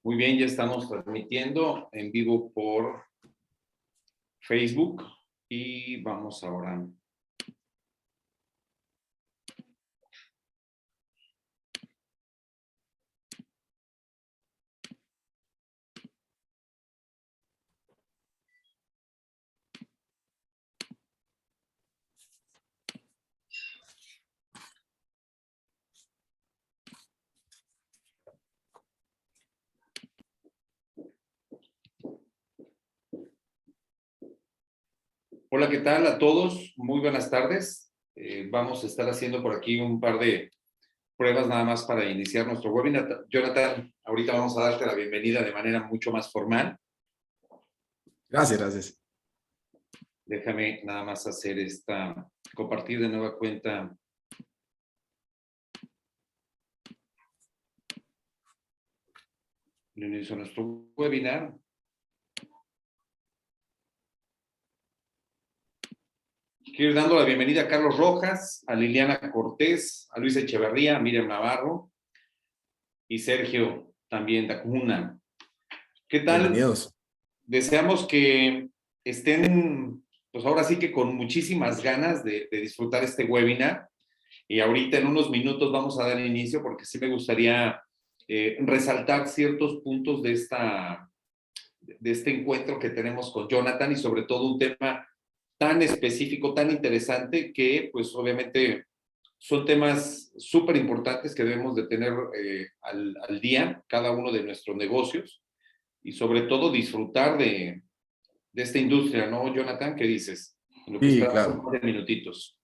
Muy bien, ya estamos transmitiendo en vivo por Facebook y vamos ahora. Hola, ¿qué tal a todos? Muy buenas tardes. Vamos a estar haciendo por aquí un par de pruebas nada más para iniciar nuestro webinar. Jonathan, ahorita vamos a darte la bienvenida de manera mucho más formal. Gracias. Déjame nada más hacer compartir de nueva cuenta. El inicio de nuestro webinar. Quiero ir dando la bienvenida a Carlos Rojas, a Liliana Cortés, a Luis Echeverría, a Miriam Navarro y Sergio también Dacuna. ¿Qué tal? Bienvenidos. Deseamos que estén, pues ahora sí que con muchísimas ganas de disfrutar este webinar. Y ahorita en unos minutos vamos a dar inicio porque sí me gustaría resaltar ciertos puntos de este encuentro que tenemos con Jonathan y sobre todo un tema tan específico, tan interesante que pues obviamente son temas súper importantes que debemos de tener al día, cada uno de nuestros negocios y sobre todo disfrutar de esta industria, ¿no, Jonathan? ¿Qué dices? En lo que Sí, esperamos un claro. par de minutitos.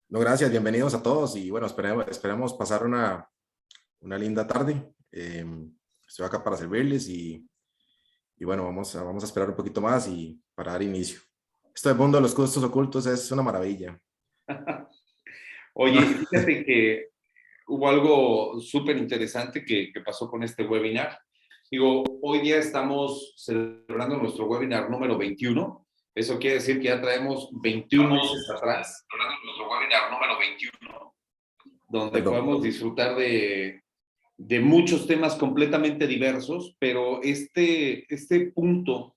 No, gracias, bienvenidos a todos y bueno, esperemos pasar una linda tarde. Estoy acá para servirles y bueno, vamos a esperar un poquito más y para dar inicio. Esto del mundo de los costos ocultos es una maravilla. Oye, fíjate que hubo algo súper interesante que pasó con este webinar. Digo, hoy día estamos celebrando nuestro webinar número 21. Eso quiere decir que ya traemos 21 meses atrás. Nuestro webinar número 21. Donde Perdón. podemos disfrutar de muchos temas completamente diversos, pero este punto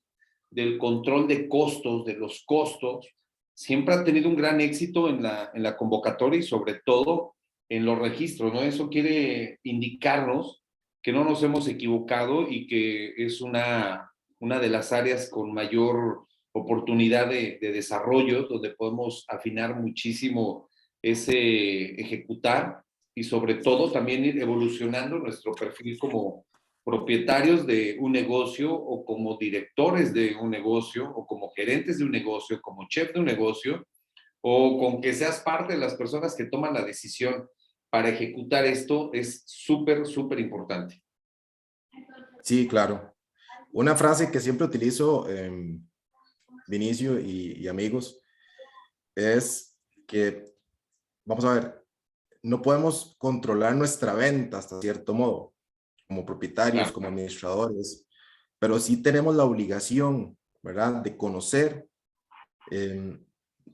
del control de costos, de los costos, siempre ha tenido un gran éxito en la convocatoria y sobre todo en los registros, ¿no? Eso quiere indicarnos que no nos hemos equivocado y que es una de las áreas con mayor oportunidad de desarrollo, donde podemos afinar muchísimo ese ejecutar y sobre todo también ir evolucionando nuestro perfil como propietarios de un negocio o como directores de un negocio o como gerentes de un negocio, como chef de un negocio o con que seas parte de las personas que toman la decisión para ejecutar esto es súper, súper importante. Sí, claro. Una frase que siempre utilizo, Vinicio y amigos, es que, vamos a ver, no podemos controlar nuestra venta hasta cierto modo, como propietarios, como Claro. administradores, pero sí tenemos la obligación, ¿verdad?, de conocer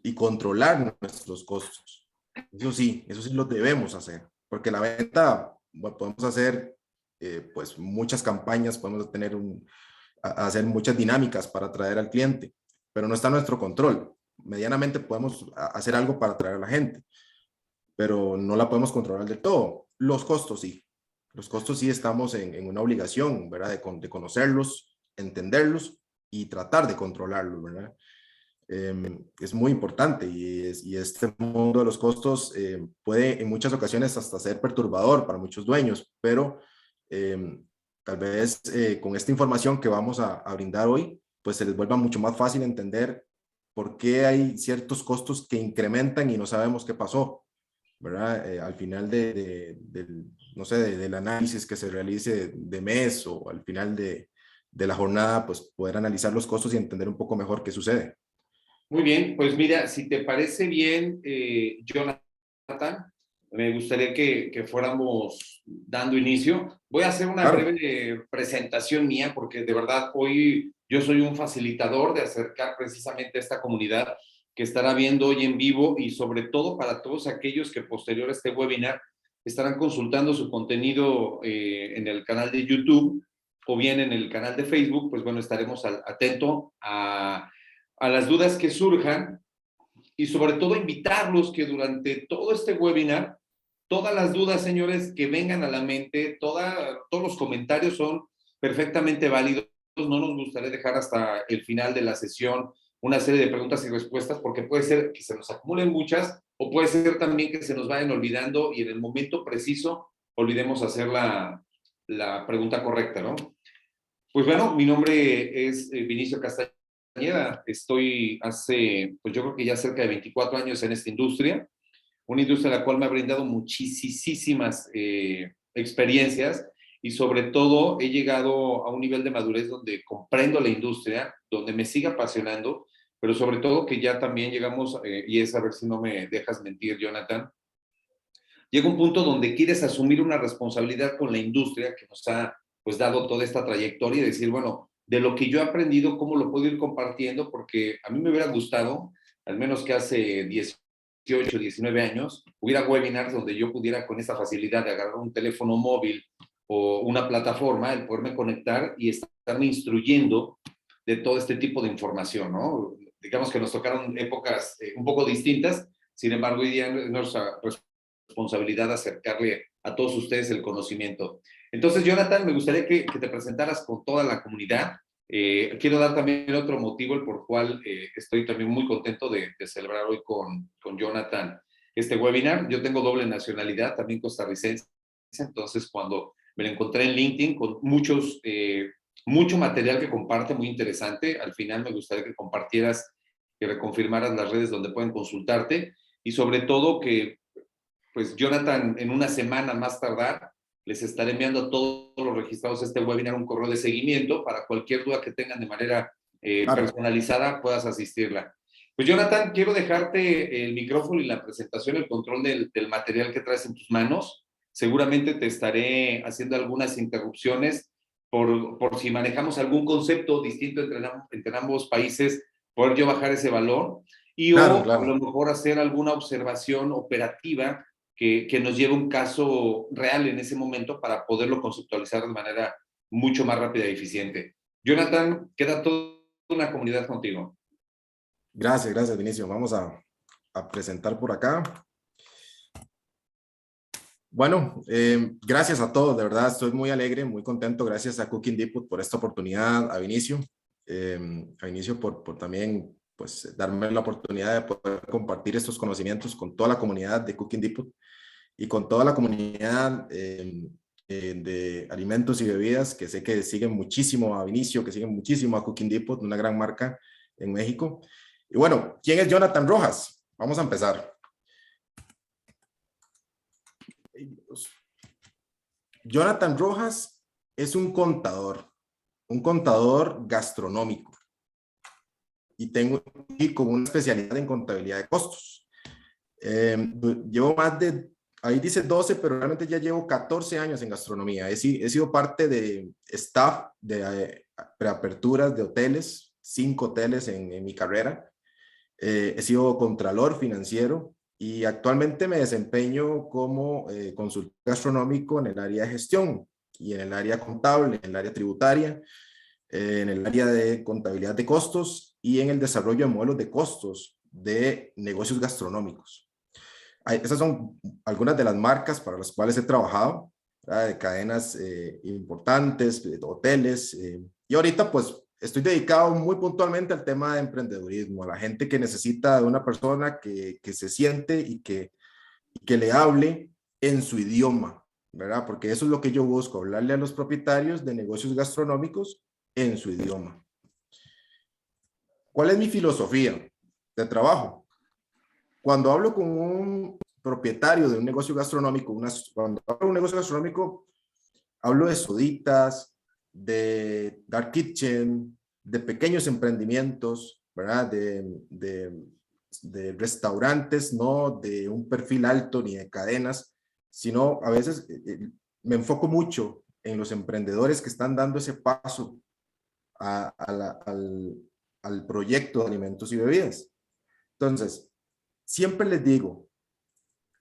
y controlar nuestros costos. Eso sí lo debemos hacer, porque la venta, bueno, podemos hacer pues muchas campañas, podemos hacer muchas dinámicas para atraer al cliente, pero no está en nuestro control. Medianamente podemos hacer algo para atraer a la gente, pero no la podemos controlar del todo. Los costos sí. Los costos sí estamos en una obligación, ¿verdad? De conocerlos, entenderlos y tratar de controlarlos, ¿verdad? Es muy importante y este mundo de los costos puede en muchas ocasiones hasta ser perturbador para muchos dueños, pero tal vez con esta información que vamos a brindar hoy, pues se les vuelva mucho más fácil entender por qué hay ciertos costos que incrementan y no sabemos qué pasó, ¿verdad? Al final no sé, del análisis que se realice de mes o al final de la jornada, pues poder analizar los costos y entender un poco mejor qué sucede. Muy bien, pues mira, si te parece bien, Jonathan, me gustaría que fuéramos dando inicio. Voy a hacer una Claro. breve presentación mía porque de verdad hoy yo soy un facilitador de acercar precisamente a esta comunidad que estará viendo hoy en vivo y sobre todo para todos aquellos que posterior a este webinar estarán consultando su contenido en el canal de YouTube o bien en el canal de Facebook, pues bueno, estaremos atentos a las dudas que surjan y sobre todo invitarlos que durante todo este webinar, todas las dudas, señores, que vengan a la mente, todos los comentarios son perfectamente válidos. No nos gustaría dejar hasta el final de la sesión una serie de preguntas y respuestas, porque puede ser que se nos acumulen muchas o puede ser también que se nos vayan olvidando y en el momento preciso olvidemos hacer la pregunta correcta, ¿no? Pues bueno, mi nombre es Vinicio Castañeda. Estoy hace, pues yo creo que ya cerca de 24 años en esta industria, una industria a la cual me ha brindado muchísimas experiencias y sobre todo he llegado a un nivel de madurez donde comprendo la industria, donde me sigue apasionando, pero sobre todo que ya también llegamos, y es a ver si no me dejas mentir, Jonathan, llega un punto donde quieres asumir una responsabilidad con la industria que nos ha pues dado toda esta trayectoria y decir, bueno, de lo que yo he aprendido, ¿cómo lo puedo ir compartiendo? Porque a mí me hubiera gustado, al menos que hace 18, 19 años, hubiera webinars donde yo pudiera con esa facilidad de agarrar un teléfono móvil o una plataforma, el poderme conectar y estarme instruyendo de todo este tipo de información, ¿no? Digamos que nos tocaron épocas un poco distintas, sin embargo, hoy día es nuestra responsabilidad acercarle a todos ustedes el conocimiento. Entonces, Jonathan, me gustaría que te presentaras con toda la comunidad. Quiero dar también otro motivo, el por cual estoy también muy contento de celebrar hoy con Jonathan este webinar. Yo tengo doble nacionalidad, también costarricense, entonces cuando me lo encontré en LinkedIn con mucho material que comparte, muy interesante. Al final me gustaría que compartieras, que reconfirmaras las redes donde pueden consultarte y sobre todo que pues Jonathan, en una semana más tardar, les estaré enviando a todos los registrados a este webinar un correo de seguimiento para cualquier duda que tengan de manera Claro. personalizada, puedas asistirla. Pues Jonathan, quiero dejarte el micrófono y la presentación, el control del material que traes en tus manos. Seguramente te estaré haciendo algunas interrupciones por si manejamos algún concepto distinto entre ambos países, poder yo bajar ese valor y Claro, o a claro. lo mejor hacer alguna observación operativa que nos lleve un caso real en ese momento para poderlo conceptualizar de manera mucho más rápida y eficiente. Jonathan, queda toda una comunidad contigo. Gracias, gracias, Vinicio. Vamos a presentar por acá. Bueno, gracias a todos, de verdad, estoy muy alegre, muy contento. Gracias a Cooking Depot por esta oportunidad, a Vinicio por también pues, darme la oportunidad de poder compartir estos conocimientos con toda la comunidad de Cooking Depot y con toda la comunidad de alimentos y bebidas, que sé que siguen muchísimo a Vinicio, que siguen muchísimo a Cooking Depot, una gran marca en México. Y bueno, ¿quién es Jonathan Rojas? Vamos a empezar. Jonathan Rojas es un contador gastronómico y con una especialidad en contabilidad de costos. Llevo ahí dice 12, pero realmente ya llevo 14 años en gastronomía. He sido parte de staff de preaperturas de hoteles, 5 hoteles en mi carrera. He sido contralor financiero y actualmente me desempeño como consultor gastronómico en el área de gestión y en el área contable, en el área tributaria, en el área de contabilidad de costos y en el desarrollo de modelos de costos de negocios gastronómicos. Esas son algunas de las marcas para las cuales he trabajado, ¿verdad? De cadenas importantes, de hoteles, y ahorita pues estoy dedicado muy puntualmente al tema de emprendedurismo, a la gente que necesita de una persona que se siente y que le hable en su idioma, ¿verdad? Porque eso es lo que yo busco, hablarle a los propietarios de negocios gastronómicos en su idioma. ¿Cuál es mi filosofía de trabajo? Cuando hablo con un propietario de un negocio gastronómico, cuando hablo de un negocio gastronómico, hablo de soditas, de dark kitchen, de pequeños emprendimientos, ¿verdad? De restaurantes, no de un perfil alto ni de cadenas, sino a veces me enfoco mucho en los emprendedores que están dando ese paso al proyecto de alimentos y bebidas. Entonces, siempre les digo,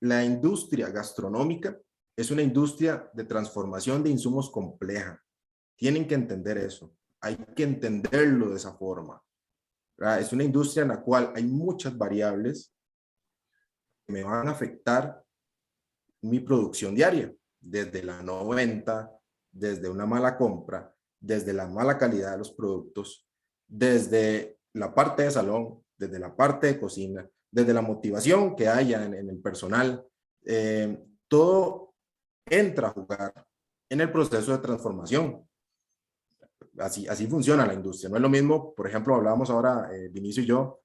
la industria gastronómica es una industria de transformación de insumos compleja. Tienen que entender eso. Hay que entenderlo de esa forma, ¿verdad? Es una industria en la cual hay muchas variables que me van a afectar mi producción diaria, desde la no venta, desde una mala compra, desde la mala calidad de los productos, desde la parte de salón, desde la parte de cocina, desde la motivación que haya en el personal. Todo entra a jugar en el proceso de transformación. Así funciona la industria. No es lo mismo, por ejemplo, hablábamos ahora, Vinicio y yo,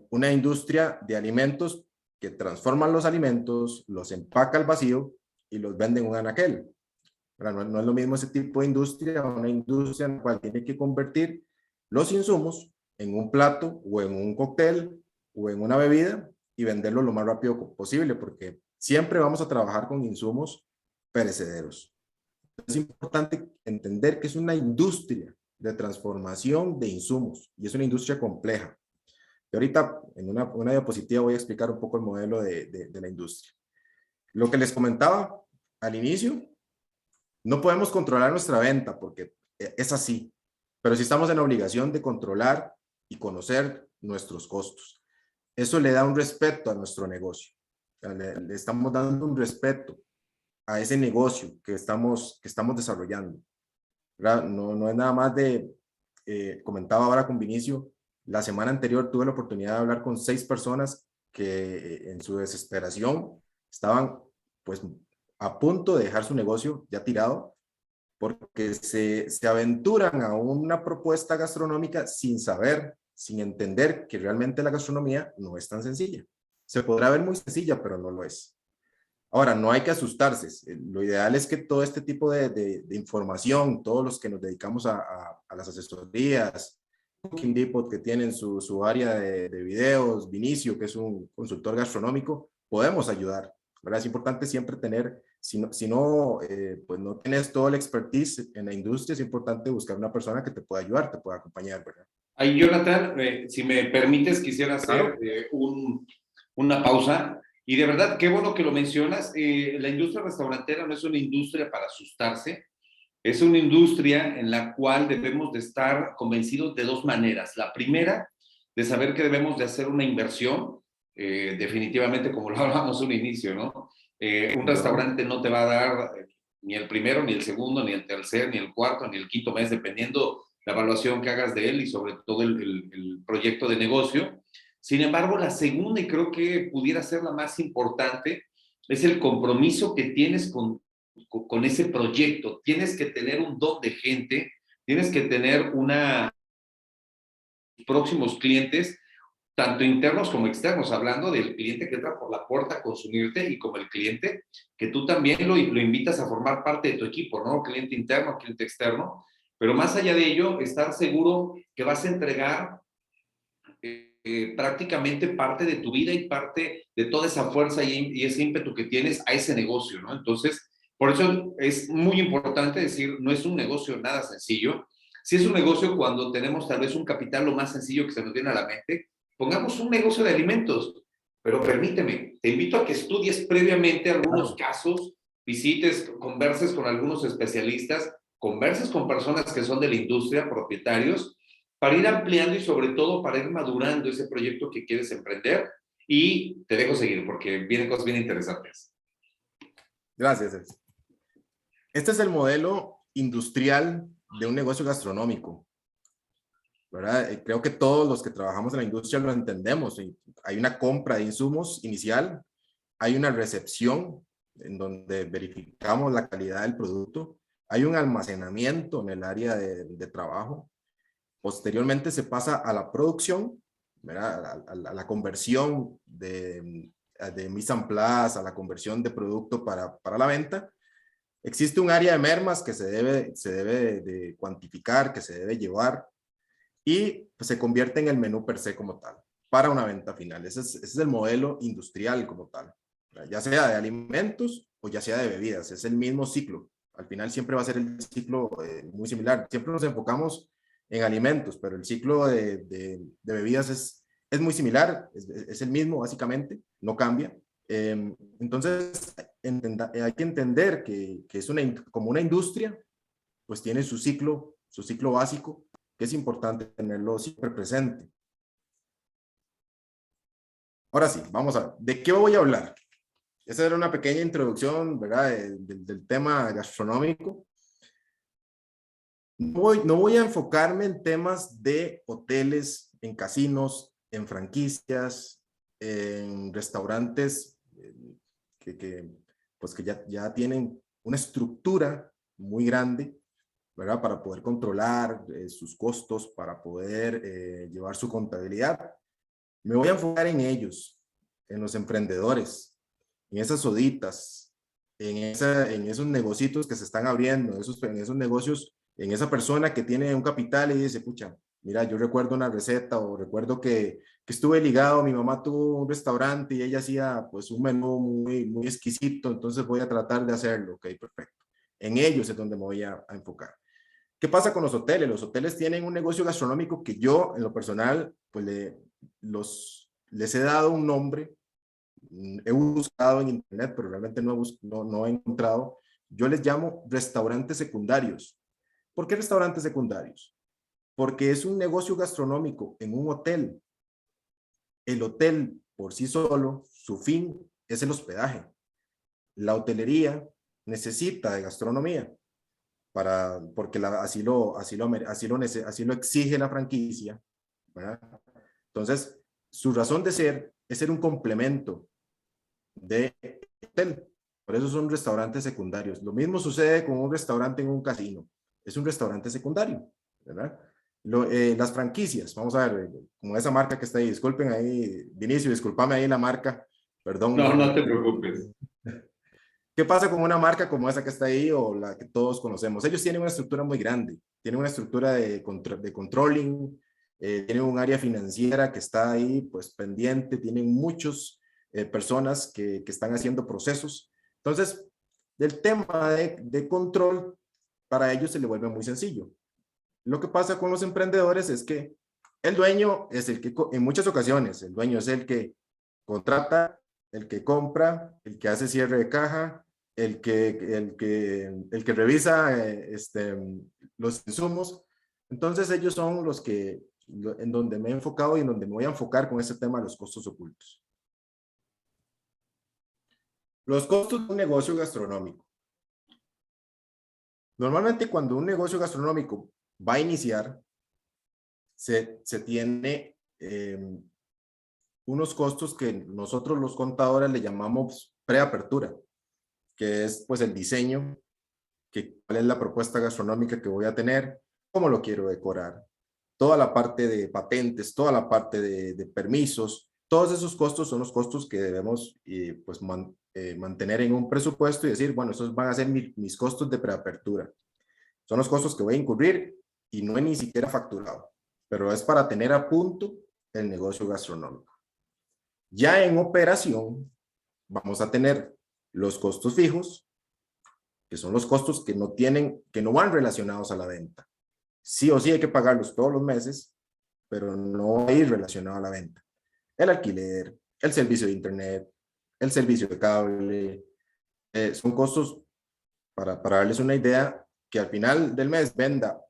una industria de alimentos que transforman los alimentos, los empaca al vacío y los vende en un anaquel. No es lo mismo ese tipo de industria, una industria en la cual tiene que convertir los insumos en un plato o en un cóctel o en una bebida y venderlo lo más rápido posible, porque siempre vamos a trabajar con insumos perecederos. Es importante entender que es una industria de transformación de insumos y es una industria compleja. Y ahorita en una diapositiva voy a explicar un poco el modelo de la industria. Lo que les comentaba al inicio, no podemos controlar nuestra venta porque es así, pero sí estamos en la obligación de controlar y conocer nuestros costos. Eso le da un respeto a nuestro negocio. Le estamos dando un respeto a ese negocio que estamos desarrollando, ¿verdad? No es nada más de, comentaba ahora con Vinicio, la semana anterior tuve la oportunidad de hablar con 6 personas que en su desesperación estaban pues a punto de dejar su negocio ya tirado porque se aventuran a una propuesta gastronómica sin saber, sin entender que realmente la gastronomía no es tan sencilla. Se podrá ver muy sencilla, pero no lo es. Ahora, no hay que asustarse. Lo ideal es que todo este tipo de información, todos los que nos dedicamos a las asesorías, Cooking Depot, que tienen su área de videos, Vinicio, que es un consultor gastronómico, podemos ayudar, ¿verdad? Es importante siempre tener, si no pues no tienes todo el expertise en la industria, es importante buscar una persona que te pueda ayudar, te pueda acompañar, ¿verdad? Ahí, Jonathan, si me permites, quisiera hacer Claro. una pausa. Y de verdad, qué bueno que lo mencionas. La industria restaurantera no es una industria para asustarse. Es una industria en la cual debemos de estar convencidos de 2 maneras. La primera, de saber que debemos de hacer una inversión, definitivamente, como lo hablábamos al inicio, ¿no? Un restaurante no te va a dar ni el primero, ni el segundo, ni el tercer, ni el cuarto, ni el quinto mes, dependiendo la evaluación que hagas de él y sobre todo el proyecto de negocio. Sin embargo, la segunda, y creo que pudiera ser la más importante, es el compromiso que tienes con ese proyecto. Tienes que tener un don de gente, tienes que tener próximos clientes, tanto internos como externos, hablando del cliente que entra por la puerta a consumirte y como el cliente que tú también lo invitas a formar parte de tu equipo, ¿no? Cliente interno, cliente externo, pero más allá de ello, estar seguro que vas a entregar prácticamente parte de tu vida y parte de toda esa fuerza y ese ímpetu que tienes a ese negocio, ¿no? Entonces, por eso es muy importante decir, no es un negocio nada sencillo. Si es un negocio cuando tenemos tal vez un capital lo más sencillo que se nos viene a la mente, pongamos un negocio de alimentos, pero permíteme, te invito a que estudies previamente algunos casos, visites, converses con algunos especialistas, converses con personas que son de la industria, propietarios, para ir ampliando y sobre todo para ir madurando ese proyecto que quieres emprender. Y te dejo seguir porque vienen cosas bien interesantes. Gracias. Este es el modelo industrial de un negocio gastronómico, ¿verdad? Creo que todos los que trabajamos en la industria lo entendemos. Hay una compra de insumos inicial, hay una recepción en donde verificamos la calidad del producto, hay un almacenamiento en el área de trabajo. Posteriormente se pasa a la producción, ¿verdad? A la conversión de mise en place, a la conversión de producto para la venta. Existe un área de mermas que se debe de cuantificar, que se debe llevar y pues, se convierte en el menú per se como tal, para una venta final. Ese es el modelo industrial como tal, ya sea de alimentos o ya sea de bebidas, es el mismo ciclo. Al final siempre va a ser el ciclo muy similar. Siempre nos enfocamos en alimentos, pero el ciclo de bebidas es muy similar, es el mismo básicamente, no cambia. Entonces, hay que entender que es como una industria, pues tiene su ciclo básico, que es importante tenerlo siempre presente. Ahora sí, vamos a ver, ¿de qué voy a hablar? Esa era una pequeña introducción, ¿verdad? Del tema gastronómico. No voy a enfocarme en temas de hoteles, en casinos, en franquicias, en restaurantes pues que ya tienen una estructura muy grande, ¿verdad? Para poder controlar sus costos, para poder llevar su contabilidad. Me voy a enfocar en ellos, en los emprendedores, en esas soditas, en esos negocios que se están abriendo, en esos negocios, en esa persona que tiene un capital y dice, pucha, mira, yo recuerdo una receta o recuerdo que estuve ligado, mi mamá tuvo un restaurante y ella hacía pues un menú muy exquisito, entonces voy a tratar de hacerlo, ok, perfecto. En ellos es donde me voy a enfocar. ¿Qué pasa con los hoteles? Los hoteles tienen un negocio gastronómico que yo, en lo personal, pues les he dado un nombre. He buscado en internet, pero realmente no he encontrado. Yo les llamo restaurantes secundarios. ¿Por qué restaurantes secundarios? Porque es un negocio gastronómico en un hotel. El hotel por sí solo, su fin es el hospedaje. La hotelería necesita de gastronomía porque así lo exige la franquicia, ¿verdad? Entonces, su razón de ser es ser un complemento de hotel. Por eso son restaurantes secundarios. Lo mismo sucede con un restaurante en un casino. Es un restaurante secundario, ¿verdad? Las franquicias, vamos a ver, como esa marca que está ahí, disculpen ahí, Vinicio, discúlpame ahí la marca, perdón. No, no te preocupes. ¿Qué pasa con una marca como esa que está ahí o la que todos conocemos? Ellos tienen una estructura muy grande, tienen una estructura de controlling, tienen un área financiera que está ahí pues pendiente, tienen muchas personas que están haciendo procesos. Entonces, el tema de control para ellos se le vuelve muy sencillo. Lo que pasa con los emprendedores es que el dueño es el que, en muchas ocasiones, el dueño es el que contrata, el que compra, el que hace cierre de caja, el que revisa los insumos. Entonces ellos son los que, en donde me he enfocado y en donde me voy a enfocar con este tema de los costos ocultos. Los costos de un negocio gastronómico. Normalmente cuando un negocio gastronómico va a iniciar, se tiene unos costos que nosotros los contadores le llamamos preapertura, que es pues el diseño, cuál es la propuesta gastronómica que voy a tener, cómo lo quiero decorar, toda la parte de patentes, toda la parte de permisos, todos esos costos son los costos que debemos pues mantener en un presupuesto y decir, bueno, esos van a ser mis costos de preapertura. Son los costos que voy a incurrir y no he ni siquiera facturado, pero es para tener a punto el negocio gastronómico. Ya en operación, vamos a tener los costos fijos, que son los costos que no van relacionados a la venta. Sí o sí hay que pagarlos todos los meses, pero no va a ir relacionado a la venta. El alquiler, el servicio de internet, el servicio de cable, son costos, para darles una idea, que al final del mes venda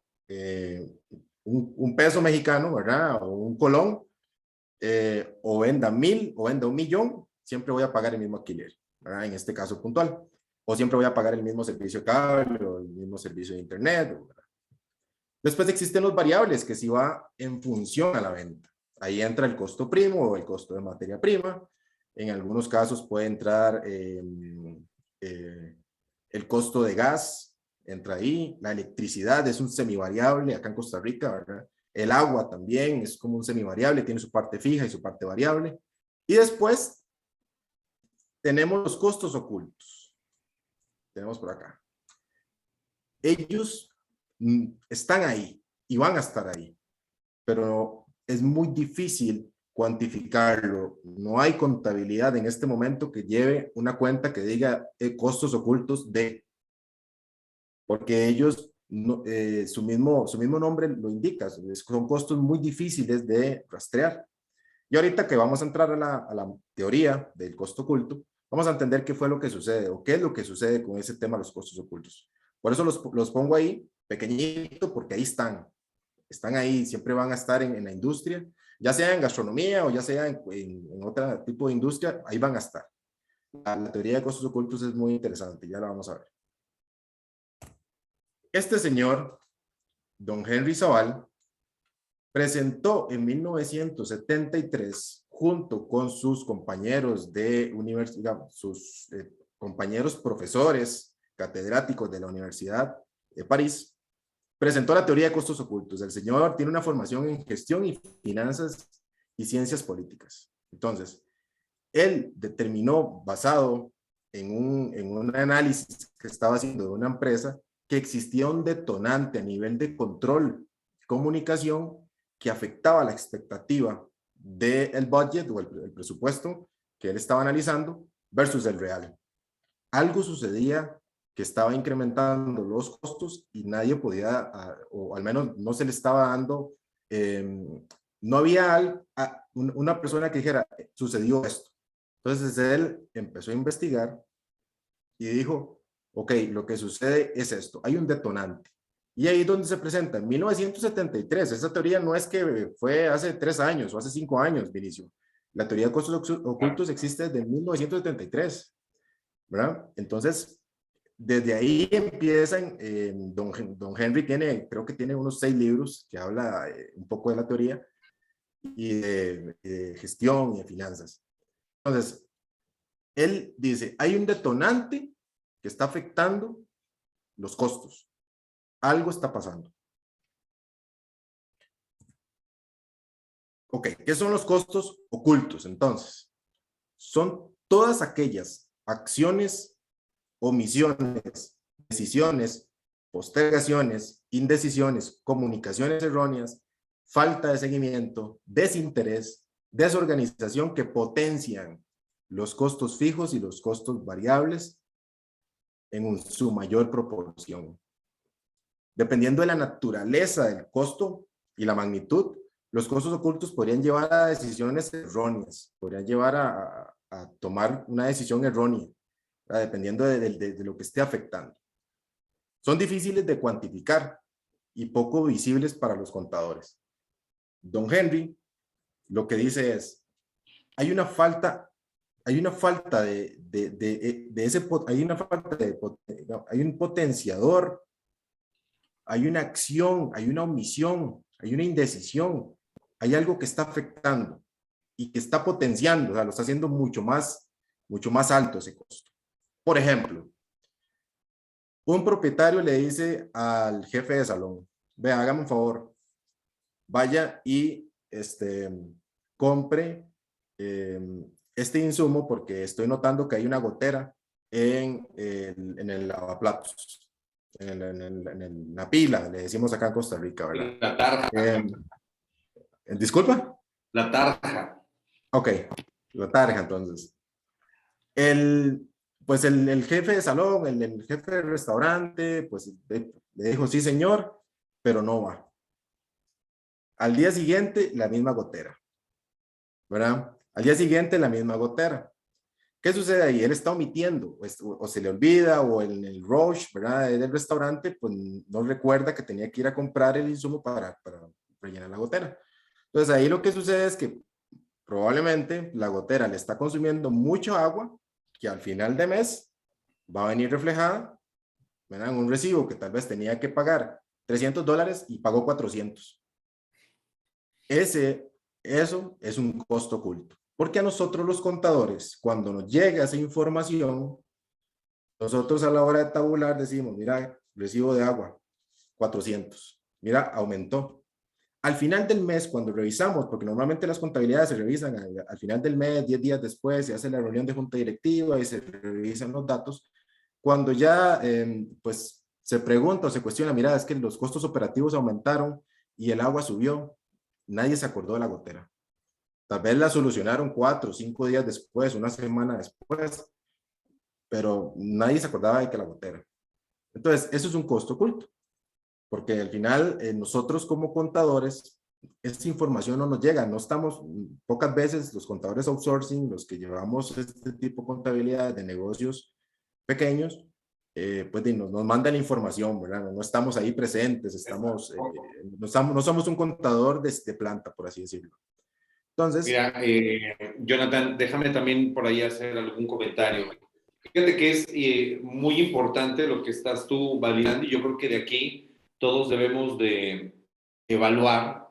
un peso mexicano, ¿verdad? O un colón, o venda 1,000 o venda 1,000,000, siempre voy a pagar el mismo alquiler, ¿verdad? En este caso puntual. O siempre voy a pagar el mismo servicio de cable o el mismo servicio de internet, ¿verdad? Después existen los variables que sí va en función a la venta. Ahí entra el costo primo o el costo de materia prima. En algunos casos puede entrar el costo de gas, entra ahí. La electricidad es un semivariable acá en Costa Rica, ¿verdad? El agua también es como un semivariable, tiene su parte fija y su parte variable. Y después tenemos los costos ocultos. Tenemos por acá. Ellos están ahí y van a estar ahí, pero es muy difícil cuantificarlo. No hay contabilidad en este momento que lleve una cuenta que diga costos ocultos de, porque ellos, su mismo nombre lo indica, son costos muy difíciles de rastrear. Y ahorita que vamos a entrar a la teoría del costo oculto, vamos a entender qué fue lo que sucede o qué es lo que sucede con ese tema de los costos ocultos. Por eso los pongo ahí pequeñito, porque ahí están ahí, siempre van a estar en la industria, ya sea en gastronomía o ya sea en otro tipo de industria, ahí van a estar. La teoría de costos ocultos es muy interesante, ya la vamos a ver. Este señor, don Henry Savall, presentó en 1973, junto con sus compañeros de universidad, sus compañeros profesores, catedráticos de la Universidad de París, presentó la teoría de costos ocultos. El señor tiene una formación en gestión y finanzas y ciencias políticas. Entonces, él determinó, basado en un análisis que estaba haciendo de una empresa, que existía un detonante a nivel de control, comunicación, que afectaba la expectativa del budget o el presupuesto que él estaba analizando versus el real. Algo sucedía que estaba incrementando los costos y nadie podía, o al menos no se le estaba dando, no había una persona que dijera, sucedió esto. Entonces él empezó a investigar y dijo, ok, lo que sucede es esto, hay un detonante. Y ahí es donde se presenta, en 1973, esa teoría no es que fue hace 3 años o hace 5 años, Vinicio. La teoría de costos ocultos existe desde 1973, ¿verdad? Entonces, desde ahí empiezan, don Henry creo que tiene unos 6 libros que habla un poco de la teoría y de gestión y de finanzas. Entonces, él dice, hay un detonante que está afectando los costos. Algo está pasando. Ok, ¿qué son los costos ocultos? Entonces, son todas aquellas acciones, omisiones, decisiones, postergaciones, indecisiones, comunicaciones erróneas, falta de seguimiento, desinterés, desorganización que potencian los costos fijos y los costos variables en su mayor proporción. Dependiendo de la naturaleza del costo y la magnitud, los costos ocultos podrían llevar a decisiones erróneas, podrían llevar a tomar una decisión errónea, dependiendo de lo que esté afectando. Son difíciles de cuantificar y poco visibles para los contadores. Don Henry lo que dice es, hay una falta hay un potenciador, hay una acción, hay una omisión, hay una indecisión, hay algo que está afectando y que está potenciando, o sea, lo está haciendo mucho más alto ese costo. Por ejemplo, un propietario le dice al jefe de salón, vea, hágame un favor, vaya y compre este insumo porque estoy notando que hay una gotera en el lavaplatos, en la pila, le decimos acá en Costa Rica, ¿verdad? La tarja. ¿Disculpa? La tarja. Ok, la tarja entonces. Pues el jefe de salón, el jefe de restaurante, pues le dijo, sí señor, pero no va. Al día siguiente, la misma gotera, ¿verdad? Al día siguiente, la misma gotera. ¿Qué sucede ahí? Él está omitiendo, o se le olvida, o en el rush, ¿verdad? Del restaurante, pues no recuerda que tenía que ir a comprar el insumo para rellenar la gotera. Entonces ahí lo que sucede es que probablemente la gotera le está consumiendo mucho agua, que al final de mes va a venir reflejada, ¿verdad? En un recibo que tal vez tenía que pagar $300 y pagó 400. Eso es un costo oculto. Porque a nosotros los contadores, cuando nos llega esa información, nosotros a la hora de tabular decimos, mira, recibo de agua, 400. Mira, aumentó. Al final del mes, cuando revisamos, porque normalmente las contabilidades se revisan al final del mes, 10 días después, se hace la reunión de junta directiva y se revisan los datos. Cuando ya pues se pregunta o se cuestiona, mira, es que los costos operativos aumentaron y el agua subió, nadie se acordó de la gotera. Tal vez la solucionaron 4 o 5 días después, una semana después, pero nadie se acordaba de que la gotera. Entonces, eso es un costo oculto, porque al final nosotros como contadores esta información no nos llega, no estamos, pocas veces los contadores outsourcing, los que llevamos este tipo de contabilidad de negocios pequeños, pues nos mandan la información, ¿verdad? No estamos ahí presentes, no somos un contador de planta, por así decirlo. Entonces, Mira, Jonathan, déjame también por ahí hacer algún comentario. Fíjate que es muy importante lo que estás tú validando y yo creo que de aquí todos debemos de evaluar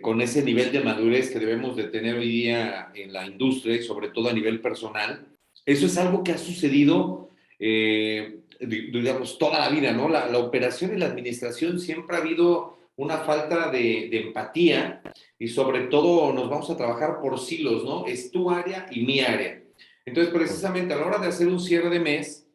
con ese nivel de madurez que debemos de tener hoy día en la industria y sobre todo a nivel personal. Eso es algo que ha sucedido, digamos, toda la vida, ¿no? La operación y la administración siempre ha habido una falta de empatía y sobre todo nos vamos a trabajar por silos, ¿no? Es tu área y mi área. Entonces, precisamente a la hora de hacer un cierre de mes,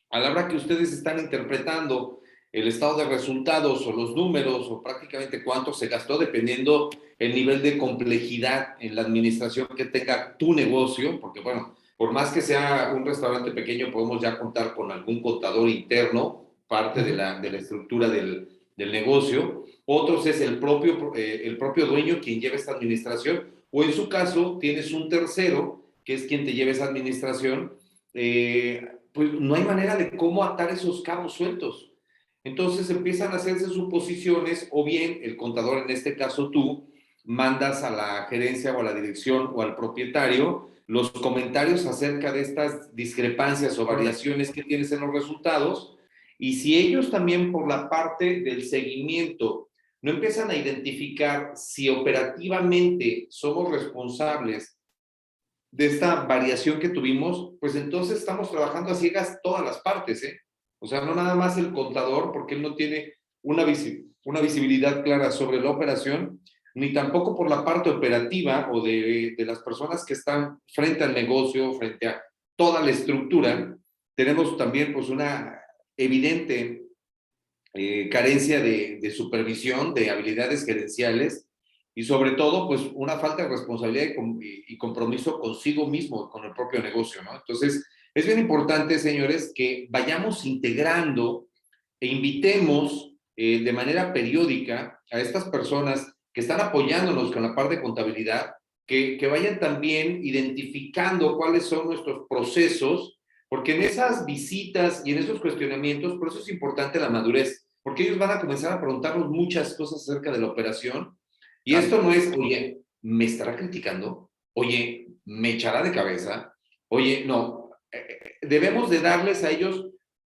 a la hora que ustedes están interpretando el estado de resultados o los números o prácticamente cuánto se gastó, dependiendo el nivel de complejidad en la administración que tenga tu negocio, porque bueno, por más que sea un restaurante pequeño, podemos ya contar con algún contador interno, parte de la estructura del negocio. Otros es el propio dueño quien lleva esta administración, o en su caso tienes un tercero que es quien te lleva esa administración. Pues no hay manera de cómo atar esos cabos sueltos. Entonces empiezan a hacerse suposiciones o bien el contador, en este caso tú, mandas a la gerencia o a la dirección o al propietario los comentarios acerca de estas discrepancias o variaciones que tienes en los resultados y si ellos también por la parte del seguimiento no empiezan a identificar si operativamente somos responsables de esta variación que tuvimos, pues entonces estamos trabajando a ciegas todas las partes, ¿eh? O sea, no nada más el contador, porque él no tiene una visibilidad clara sobre la operación, ni tampoco por la parte operativa o de las personas que están frente al negocio, frente a toda la estructura. Tenemos también pues una evidente carencia de supervisión, de habilidades gerenciales y sobre todo, pues una falta de responsabilidad y compromiso consigo mismo, con el propio negocio, ¿no? Entonces, es bien importante, señores, que vayamos integrando e invitemos de manera periódica a estas personas que están apoyándonos con la parte de contabilidad, que vayan también identificando cuáles son nuestros procesos, porque en esas visitas y en esos cuestionamientos, por eso es importante la madurez, porque ellos van a comenzar a preguntarnos muchas cosas acerca de la operación. Y claro, esto no es, oye, ¿me estará criticando? Oye, ¿me echará de cabeza? Oye, no, debemos de darles a ellos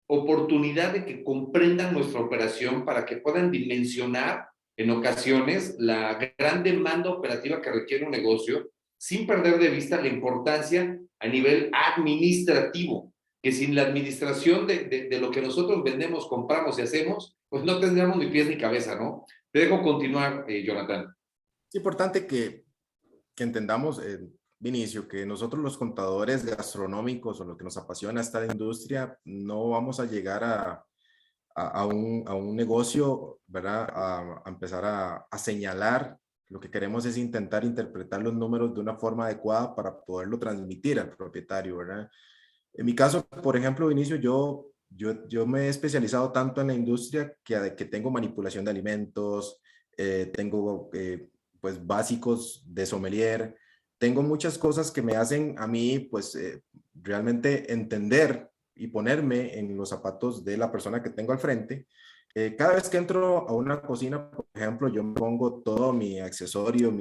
oportunidad de que comprendan nuestra operación para que puedan dimensionar en ocasiones la gran demanda operativa que requiere un negocio sin perder de vista la importancia a nivel administrativo, que sin la administración de lo que nosotros vendemos, compramos y hacemos, pues no tendríamos ni pies ni cabeza, ¿no? Te dejo continuar, Jonathan. es importante que entendamos, Vinicio, que nosotros los contadores gastronómicos o lo que nos apasiona esta industria, no vamos a llegar a un negocio, ¿verdad? A empezar a señalar. Lo que queremos es intentar interpretar los números de una forma adecuada para poderlo transmitir al propietario, ¿verdad? En mi caso, por ejemplo, Vinicio, yo me he especializado tanto en la industria que tengo manipulación de alimentos, tengo pues básicos de sommelier, tengo muchas cosas que me hacen a mí pues realmente entender y ponerme en los zapatos de la persona que tengo al frente. Cada vez que entro a una cocina, por ejemplo, yo me pongo todo mi accesorio,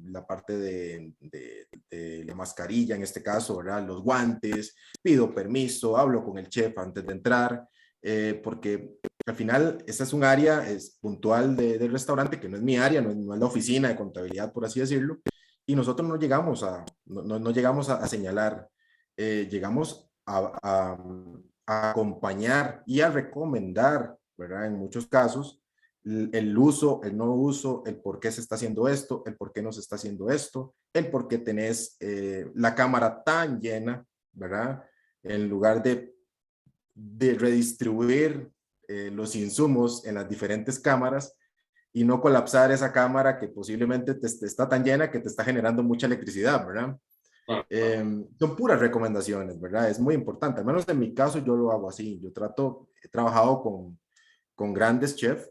la parte de la mascarilla en este caso, ¿verdad? Los guantes, pido permiso, hablo con el chef antes de entrar, porque al final esta es un área puntual del restaurante que no es mi área, no es la oficina de contabilidad, por así decirlo, y nosotros no llegamos a señalar, llegamos a acompañar y a recomendar, ¿verdad? En muchos casos, el uso, el no uso, el por qué se está haciendo esto, el por qué no se está haciendo esto, el por qué tenés la cámara tan llena, ¿verdad? En lugar de redistribuir los insumos en las diferentes cámaras y no colapsar esa cámara que posiblemente está tan llena que te está generando mucha electricidad, ¿verdad? Son puras recomendaciones, ¿verdad? Es muy importante, al menos en mi caso yo lo hago así, he trabajado con grandes chefs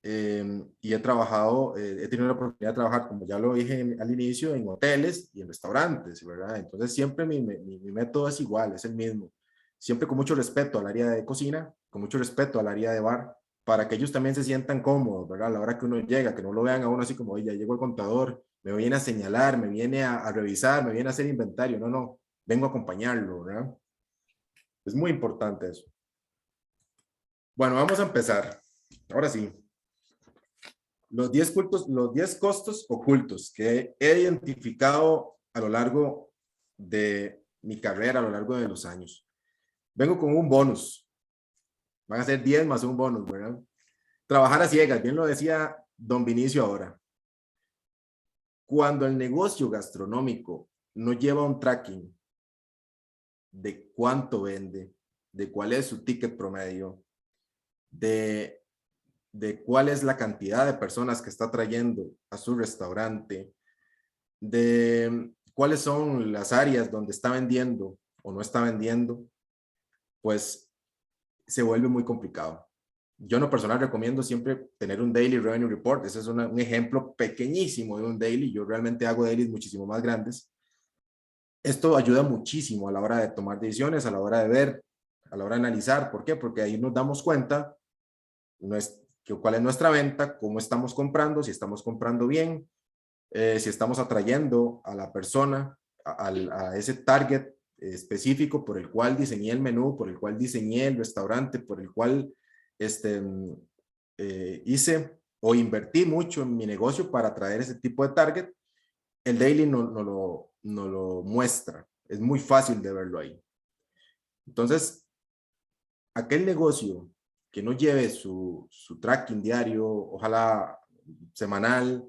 y he trabajado, he tenido la oportunidad de trabajar, como ya lo dije al inicio, en hoteles y en restaurantes, ¿verdad? Entonces siempre mi método es igual, es el mismo. Siempre con mucho respeto al área de cocina, con mucho respeto al área de bar, para que ellos también se sientan cómodos, ¿verdad? A la hora que uno llega, que no lo vean a uno así como, oye, ya llegó el contador, me viene a señalar, me viene a revisar, me viene a hacer inventario. No, no, vengo a acompañarlo, ¿verdad? Es muy importante eso. Bueno, vamos a empezar. Ahora sí. Los 10 costos ocultos que he identificado a lo largo de mi carrera, a lo largo de los años. Vengo con un bonus. Van a ser 10 más un bonus, ¿verdad? Trabajar a ciegas, bien lo decía don Vinicio ahora. Cuando el negocio gastronómico no lleva un tracking de cuánto vende, de cuál es su ticket promedio, de cuál es la cantidad de personas que está trayendo a su restaurante, de cuáles son las áreas donde está vendiendo o no está vendiendo, pues se vuelve muy complicado. Yo en lo personal recomiendo siempre tener un Daily Revenue Report. Ese es un ejemplo pequeñísimo de un daily. Yo realmente hago dailies muchísimo más grandes. Esto ayuda muchísimo a la hora de tomar decisiones, a la hora de ver, a la hora de analizar. ¿Por qué? Porque ahí nos damos cuenta cuál es nuestra venta, cómo estamos comprando, si estamos comprando bien, si estamos atrayendo a la persona, a ese target específico por el cual diseñé el menú, por el cual diseñé el restaurante, por el cual hice o invertí mucho en mi negocio para atraer ese tipo de target. El daily no lo muestra. Es muy fácil de verlo ahí. Entonces, aquel negocio que no lleve su tracking diario, ojalá semanal,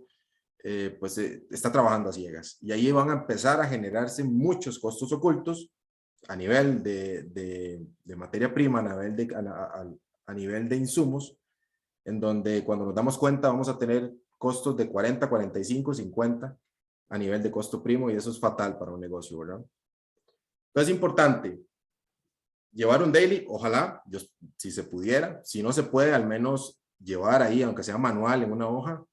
pues está trabajando a ciegas. Y ahí van a empezar a generarse muchos costos ocultos a nivel de materia prima, a nivel de insumos, en donde cuando nos damos cuenta vamos a tener costos de 40, 45, 50 a nivel de costo primo, y eso es fatal para un negocio, ¿verdad? Entonces es importante llevar un daily, ojalá, si se pudiera. Si no se puede, al menos llevar ahí, aunque sea manual en una hoja,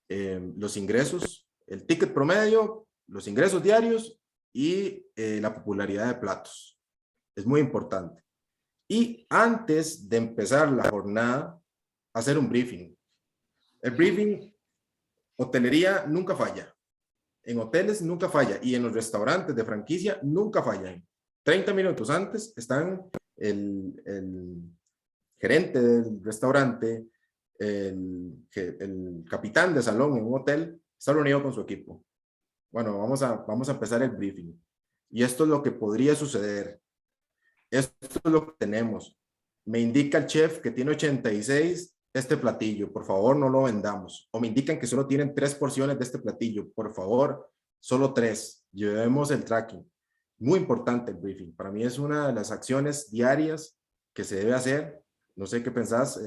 los ingresos, el ticket promedio, los ingresos diarios y la popularidad de platos. Es muy importante. Y antes de empezar la jornada, hacer un briefing. El briefing, hotelería nunca falla. En hoteles nunca falla. Y en los restaurantes de franquicia nunca fallan. 30 minutos antes están el gerente del restaurante, el capitán de salón en un hotel, está reunido con su equipo. Bueno, vamos a empezar el briefing. Y esto es lo que podría suceder. Esto es lo que tenemos. Me indica el chef que tiene 86 este platillo. Por favor, no lo vendamos. O me indican que solo tienen 3 porciones de este platillo. Por favor, solo 3. Llevemos el tracking. Muy importante el briefing. Para mí es una de las acciones diarias que se debe hacer. No sé qué pensás,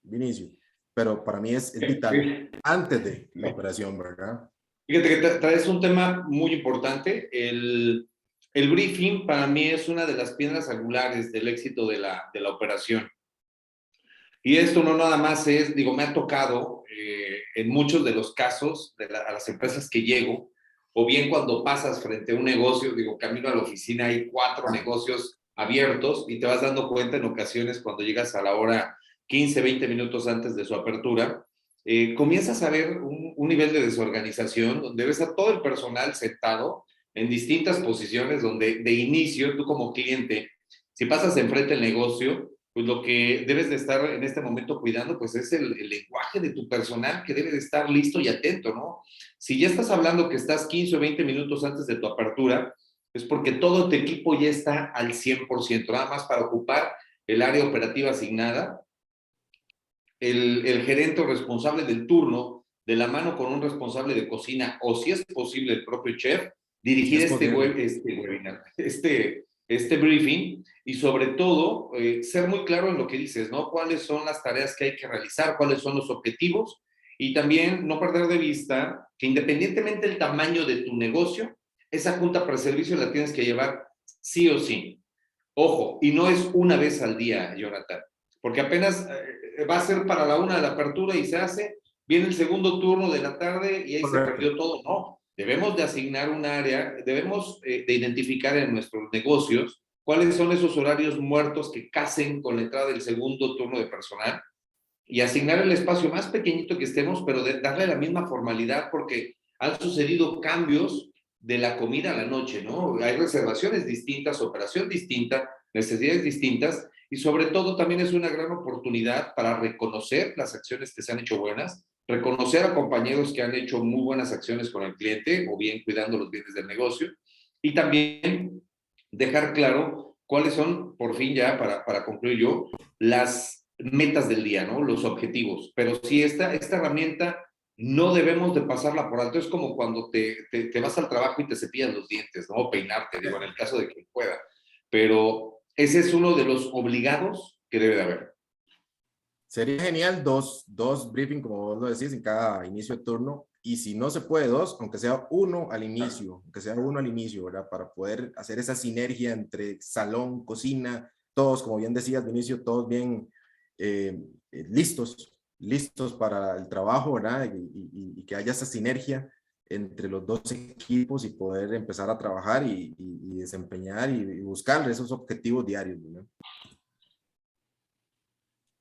Vinicio, pero para mí es vital antes de la operación, ¿verdad? Fíjate que traes un tema muy importante. El briefing para mí es una de las piedras angulares del éxito de la operación. Y esto no nada más es, digo, me ha tocado en muchos de los casos a las empresas que llego, o bien cuando pasas frente a un negocio, digo, camino a la oficina, hay 4 negocios abiertos y te vas dando cuenta en ocasiones cuando llegas a la hora 15, 20 minutos antes de su apertura, comienzas a ver un nivel de desorganización donde ves a todo el personal sentado en distintas posiciones, donde de inicio tú como cliente, si pasas enfrente del negocio, pues lo que debes de estar en este momento cuidando, pues es el lenguaje de tu personal que debe de estar listo y atento, ¿no? Si ya estás hablando que estás 15 o 20 minutos antes de tu apertura, es porque todo tu equipo ya está al 100%, nada más para ocupar el área operativa asignada. El gerente o responsable del turno, de la mano con un responsable de cocina, o si es posible el propio chef, dirigir webinar, este briefing, y sobre todo ser muy claro en lo que dices, ¿no? Cuáles son las tareas que hay que realizar, cuáles son los objetivos, y también no perder de vista que independientemente del tamaño de tu negocio, esa junta para servicio la tienes que llevar sí o sí. Ojo, y no es una vez al día, Jonathan, porque apenas va a ser para la 1 de la apertura y se hace, viene el segundo turno de la tarde y ahí Correcto. se perdió todo. No, debemos de asignar un área, debemos de identificar en nuestros negocios cuáles son esos horarios muertos que casen con la entrada del segundo turno de personal y asignar el espacio más pequeñito que estemos, pero de darle la misma formalidad porque han sucedido cambios de la comida a la noche, ¿no? Hay reservaciones distintas, operación distinta, necesidades distintas y sobre todo también es una gran oportunidad para reconocer las acciones que se han hecho buenas, reconocer a compañeros que han hecho muy buenas acciones con el cliente o bien cuidando los bienes del negocio y también dejar claro cuáles son, por fin ya, para concluir yo, las metas del día, ¿no? Los objetivos. Pero sí, esta herramienta no debemos de pasarla por alto. Es como cuando te vas al trabajo y te cepillas los dientes, ¿no? O peinarte, digo, en el caso de que pueda. Pero ese es uno de los obligados que debe de haber. Sería genial dos briefing, como vos lo decís, en cada inicio de turno. Y si no se puede dos, aunque sea uno al inicio, ¿verdad? Para poder hacer esa sinergia entre salón, cocina, todos, como bien decías, de inicio, todos bien listos para el trabajo, ¿verdad? Y que haya esa sinergia entre los dos equipos y poder empezar a trabajar y desempeñar y buscar esos objetivos diarios, ¿verdad?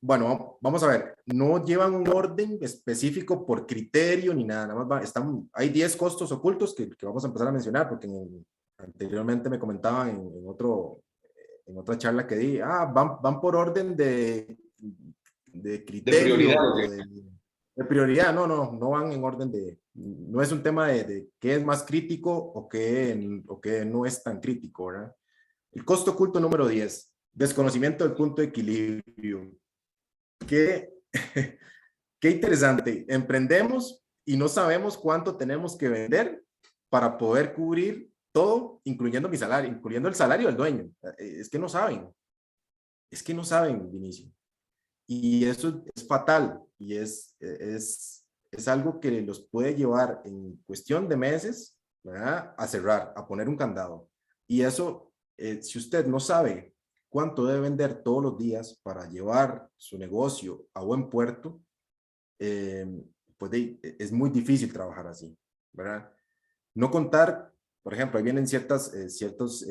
Bueno, vamos a ver, no llevan un orden específico por criterio ni nada, nada más hay 10 costos ocultos que vamos a empezar a mencionar porque anteriormente me comentaban en otra charla que di, van por orden de De prioridad. criterio, de prioridad, no van en orden no es un tema de qué es más crítico o qué no es tan crítico, ¿verdad? El costo oculto número 10, desconocimiento del punto de equilibrio. Qué, qué interesante. Emprendemos y no sabemos cuánto tenemos que vender para poder cubrir todo, incluyendo mi salario, incluyendo el salario del dueño. Es que no saben. Es que no saben, Vinicio. Y eso es fatal y es algo que los puede llevar en cuestión de meses, ¿verdad? A cerrar, a poner un candado. Y eso, si usted no sabe cuánto debe vender todos los días para llevar su negocio a buen puerto, pues es muy difícil trabajar así, ¿verdad? No contar, por ejemplo, ahí vienen ciertos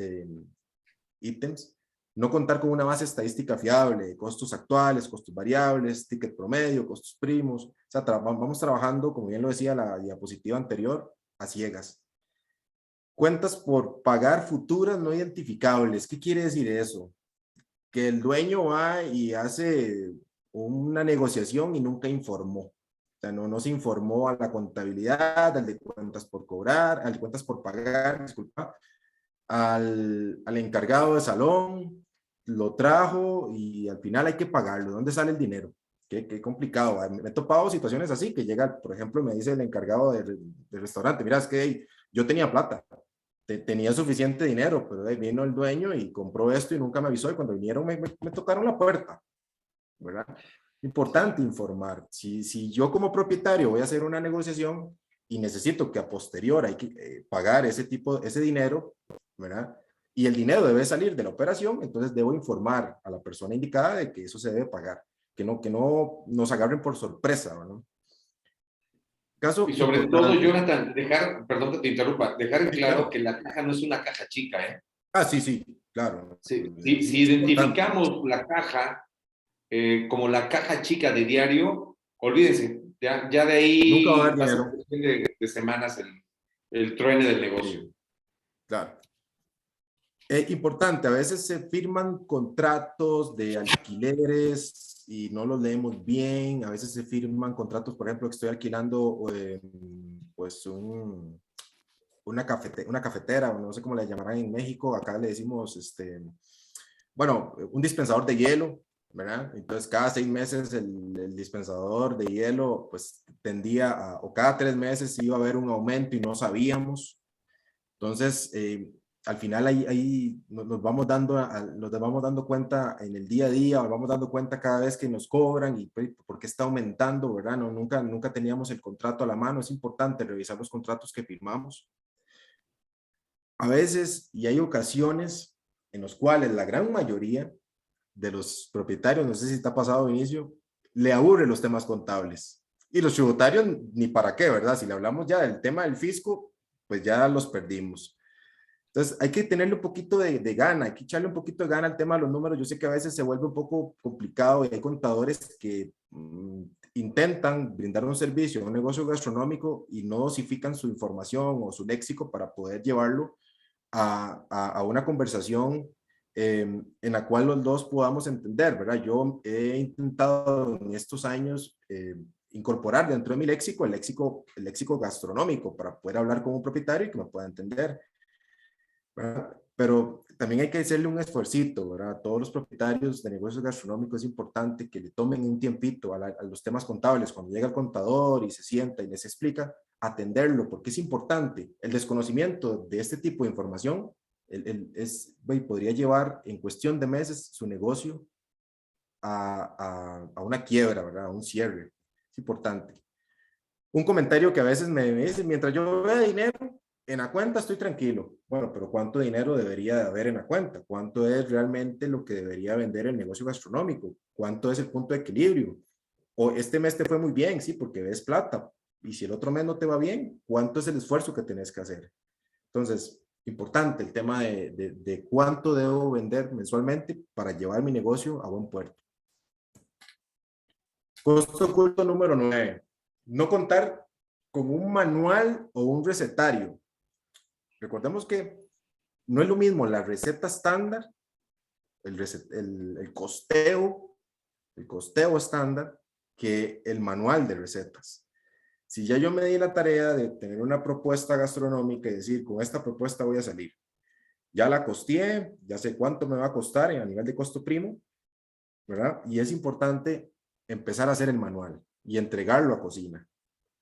ítems, no contar con una base estadística fiable de costos actuales, costos variables, ticket promedio, costos primos. O sea, vamos trabajando, como bien lo decía la diapositiva anterior, a ciegas. Cuentas por pagar futuras no identificables. ¿Qué quiere decir eso? Que el dueño va y hace una negociación y nunca informó. O sea, no se informó a la contabilidad, al de cuentas por cobrar, al de cuentas por pagar, disculpa, al encargado de salón, lo trajo y al final hay que pagarlo. ¿Dónde sale el dinero? Qué complicado. Me he topado situaciones así que llega, por ejemplo, me dice el encargado del restaurante, mira, es que yo tenía plata, tenía suficiente dinero, pero vino el dueño y compró esto y nunca me avisó y cuando vinieron me tocaron la puerta, ¿verdad? Importante informar. Si yo como propietario voy a hacer una negociación y necesito que a posterior hay que pagar ese dinero, ¿verdad? Y el dinero debe salir de la operación, entonces debo informar a la persona indicada de que eso se debe pagar, que no nos agarren por sorpresa, ¿verdad? Caso Y sobre todo, importante. Jonathan, perdón que te interrumpa, dejar en Sí, claro claro. que la caja no es una caja chica, ¿eh? Sí, claro. Si Es importante. identificamos la caja como la caja chica de diario, olvídense, ya de Nunca va a ahí haber va a ser dinero. cuestión de semanas el truene del negocio. Sí, claro. Importante, a veces se firman contratos de alquileres y no los leemos bien, a veces se firman contratos, por ejemplo, que estoy alquilando pues una cafetera, o no sé cómo le llamarán en México, acá le decimos, bueno, un dispensador de hielo, ¿verdad? Entonces cada 6 meses el dispensador de hielo pues o cada 3 meses iba a haber un aumento y no sabíamos. Entonces, al final ahí nos vamos dando cuenta en el día a día, nos vamos dando cuenta cada vez que nos cobran y por qué está aumentando, ¿verdad? Nunca teníamos el contrato a la mano. Es importante revisar los contratos que firmamos. A veces, y hay ocasiones en los cuales la gran mayoría de los propietarios, no sé si te ha pasado, Vinicio, le aburre los temas contables. Y los tributarios, ni para qué, ¿verdad? Si le hablamos ya del tema del fisco, pues ya los perdimos. Entonces, hay que tenerle un poquito de gana, hay que echarle un poquito de gana al tema de los números. Yo sé que a veces se vuelve un poco complicado y hay contadores que intentan brindar un servicio a un negocio gastronómico y no dosifican su información o su léxico para poder llevarlo a una conversación en la cual los dos podamos entender, ¿verdad? Yo he intentado en estos años incorporar dentro de mi léxico el léxico gastronómico para poder hablar con un propietario y que me pueda entender, ¿verdad? Pero también hay que hacerle un esfuercito, ¿verdad? A todos los propietarios de negocios gastronómicos es importante que le tomen un tiempito a los temas contables. Cuando llega el contador y se sienta y les explica, atenderlo, porque es importante. El desconocimiento de este tipo de información podría llevar en cuestión de meses su negocio a una quiebra, ¿verdad? A un cierre. Es importante. Un comentario que a veces me dicen, mientras yo vea dinero en la cuenta estoy tranquilo. Bueno, pero ¿cuánto dinero debería de haber en la cuenta? ¿Cuánto es realmente lo que debería vender el negocio gastronómico? ¿Cuánto es el punto de equilibrio? O este mes te fue muy bien, sí, porque ves plata. Y si el otro mes no te va bien, ¿cuánto es el esfuerzo que tenés que hacer? Entonces, importante el tema de cuánto debo vender mensualmente para llevar mi negocio a buen puerto. Costo oculto número 9. No contar con un manual o un recetario. Recordemos que no es lo mismo la receta estándar, el costeo estándar, que el manual de recetas. Si ya yo me di la tarea de tener una propuesta gastronómica y decir, con esta propuesta voy a salir, ya la costeé, ya sé cuánto me va a costar a nivel de costo primo, ¿verdad? Y es importante empezar a hacer el manual y entregarlo a cocina.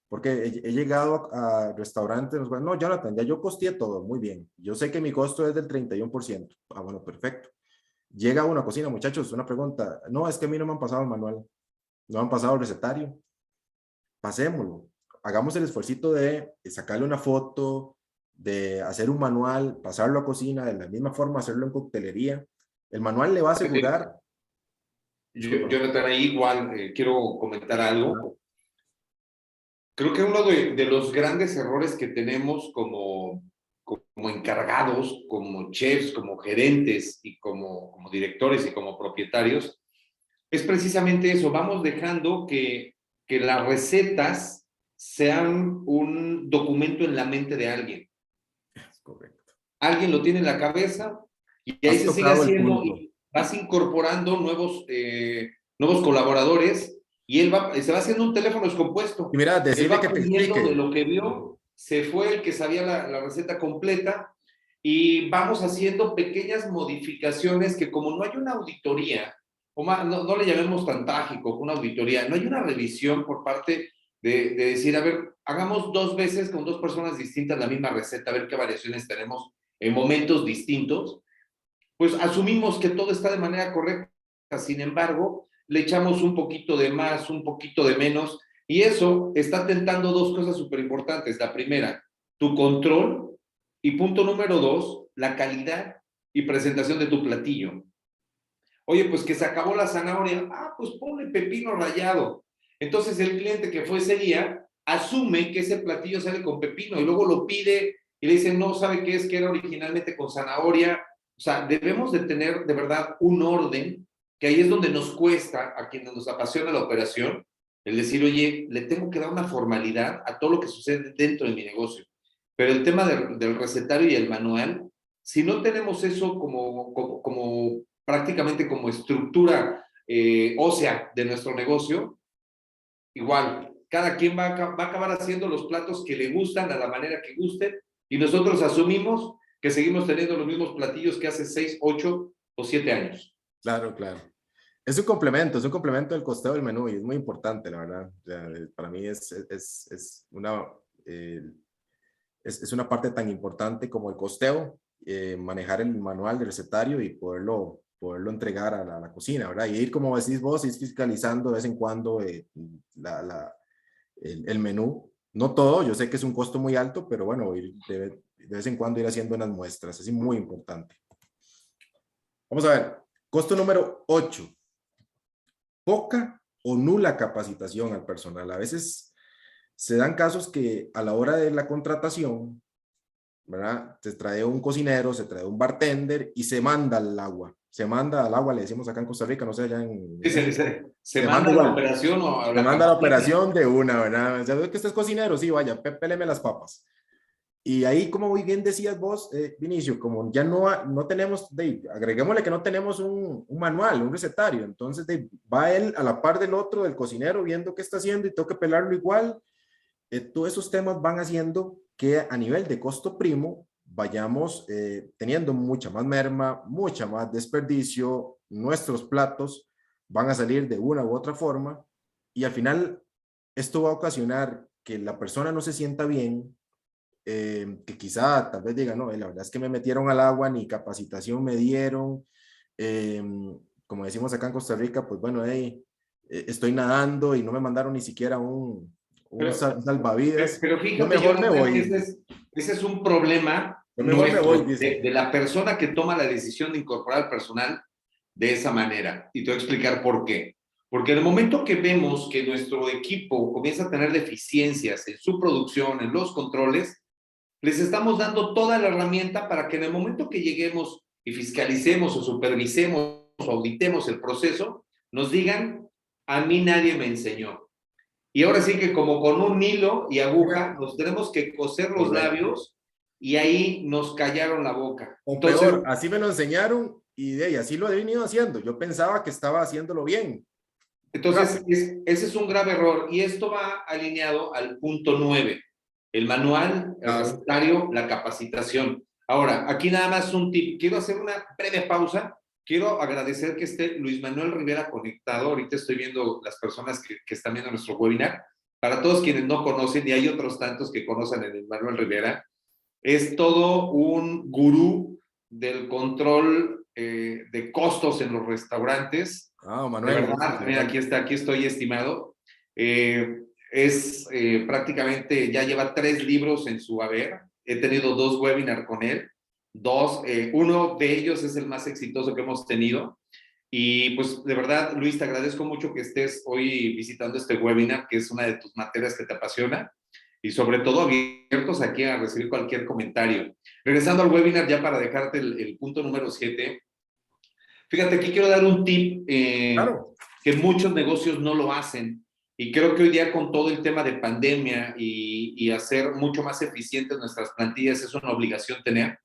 Porque he llegado a restaurantes, no, Jonathan, ya yo costeé todo, muy bien. Yo sé que mi costo es del 31%. Ah, bueno, perfecto. Llega a una cocina, muchachos, una pregunta. No, es que a mí no me han pasado el manual, no me han pasado el recetario. Pasémoslo. Hagamos el esfuercito de sacarle una foto, de hacer un manual, pasarlo a cocina, de la misma forma hacerlo en coctelería. El manual le va a asegurar. Jonathan, ahí igual quiero comentar algo. Creo que uno de los grandes errores que tenemos como encargados, como chefs, como gerentes y como directores y como propietarios, es precisamente eso. Vamos dejando que las recetas sean un documento en la mente de alguien. Es correcto. Alguien lo tiene en la cabeza y ahí Has se sigue tocado el haciendo punto. y vas incorporando nuevos colaboradores y él se va haciendo un teléfono descompuesto. Y mira, Él decirle va que te aprendiendo de explique. lo que vio, se fue el que sabía la receta completa y vamos haciendo pequeñas modificaciones que como no hay una auditoría, o más, no le llamemos tan trágico, una auditoría, no hay una revisión por parte de decir, a ver, hagamos 2 veces con 2 personas distintas la misma receta, a ver qué variaciones tenemos en momentos distintos, pues asumimos que todo está de manera correcta. Sin embargo, le echamos un poquito de más, un poquito de menos, y eso está tentando 2 cosas súper importantes. La primera, tu control, y punto número 2, la calidad y presentación de tu platillo. Oye, pues que se acabó la zanahoria, pues ponle pepino rallado. Entonces el cliente que fue ese día asume que ese platillo sale con pepino y luego lo pide y le dicen, no, ¿sabe qué es? Que era originalmente con zanahoria. O sea, debemos de tener de verdad un orden, que ahí es donde nos cuesta, a quienes nos apasiona la operación, el decir, oye, le tengo que dar una formalidad a todo lo que sucede dentro de mi negocio. Pero el tema del recetario y el manual, si no tenemos eso como prácticamente como estructura ósea de nuestro negocio, igual, cada quien va a acabar haciendo los platos que le gustan a la manera que gusten y nosotros asumimos que seguimos teniendo los mismos platillos que hace 6, 8 o 7 años. Claro, claro. Es un complemento del costeo del menú y es muy importante, la verdad. O sea, para mí es una parte tan importante como el costeo, manejar el manual del recetario y poderlo entregar a la cocina, ¿verdad? Y ir, como decís vos, ir fiscalizando de vez en cuando el menú. No todo, yo sé que es un costo muy alto, pero bueno, de vez en cuando ir haciendo unas muestras, es muy importante. Vamos a ver, costo número 8. Poca o nula capacitación al personal. A veces se dan casos que a la hora de la contratación, ¿verdad? Se trae un cocinero, se trae un bartender y se manda al agua. Se manda al agua, le decimos acá en Costa Rica, no sé, allá en Sí, México. se Se manda manda la igual. operación o a Se la manda la capacidad. operación de una, ¿verdad? ¿Sabes que usted es cocinero? Sí, vaya, péleme las papas. Y ahí, como muy bien decías vos, Vinicio, como ya no tenemos, agreguémosle que no tenemos un manual, un recetario, entonces va él a la par del otro, del cocinero, viendo qué está haciendo y tengo que pelarlo igual. Todos esos temas van haciendo que a nivel de costo primo vayamos teniendo mucha más merma, mucha más desperdicio, nuestros platos van a salir de una u otra forma y al final esto va a ocasionar que la persona no se sienta bien, que quizá tal vez diga, no, la verdad es que me metieron al agua, ni capacitación me dieron, eh, como decimos acá en Costa Rica, pues bueno, estoy nadando y no me mandaron ni siquiera un Pero, salvavidas, pero yo fíjate, mejor me Jonathan, que voy, ese es un problema yo mejor me voy, nuestro, dice. de la persona que toma la decisión de incorporar al personal de esa manera. Y te voy a explicar por qué. Porque en el momento que vemos que nuestro equipo comienza a tener deficiencias en su producción, en los controles, les estamos dando toda la herramienta para que en el momento que lleguemos y fiscalicemos o supervisemos o auditemos el proceso, nos digan, a mí nadie me enseñó. Y ahora sí que como con un hilo y aguja nos tenemos que coser los Correcto. labios y ahí nos callaron la boca. O Entonces, peor, así me lo enseñaron y así lo he venido haciendo. Yo pensaba que estaba haciéndolo bien. entonces ese es un grave error y esto va alineado al punto 9, el manual, el Claro. recetario, la capacitación. Ahora, aquí nada más un tip. Quiero hacer una breve pausa. Quiero agradecer que esté Luis Manuel Rivera conectado. Ahorita estoy viendo las personas que están viendo nuestro webinar. Para todos quienes no conocen, y hay otros tantos que conocen a Luis Manuel Rivera, es todo un gurú del control de costos en los restaurantes. Ah, De Manuel, verdad, gracias. mira, aquí está, aquí estoy estimado. Prácticamente, ya lleva 3 libros en su haber. He tenido 2 webinars con él. Uno de ellos es el más exitoso que hemos tenido. Y pues de verdad, Luis, te agradezco mucho que estés hoy visitando este webinar, que es una de tus materias que te apasiona y sobre todo abiertos aquí a recibir cualquier comentario. Regresando al webinar, ya para dejarte el punto número 7, fíjate, aquí quiero dar un tip Claro. que muchos negocios no lo hacen y creo que hoy día con todo el tema de pandemia y hacer mucho más eficientes nuestras plantillas es una obligación tener.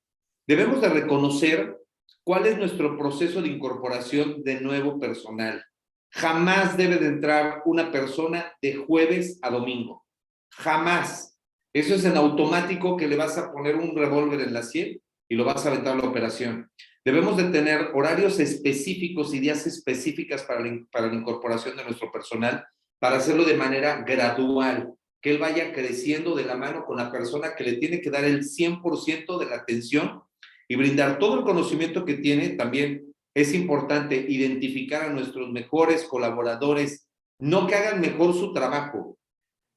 Debemos de reconocer cuál es nuestro proceso de incorporación de nuevo personal. Jamás debe de entrar una persona de jueves a domingo. Jamás. Eso es en automático que le vas a poner un revólver en la sien y lo vas a aventar a la operación. Debemos de tener horarios específicos y días específicas para la incorporación de nuestro personal, para hacerlo de manera gradual, que él vaya creciendo de la mano con la persona que le tiene que dar el 100% de la atención y brindar todo el conocimiento que tiene. También es importante identificar a nuestros mejores colaboradores, no que hagan mejor su trabajo,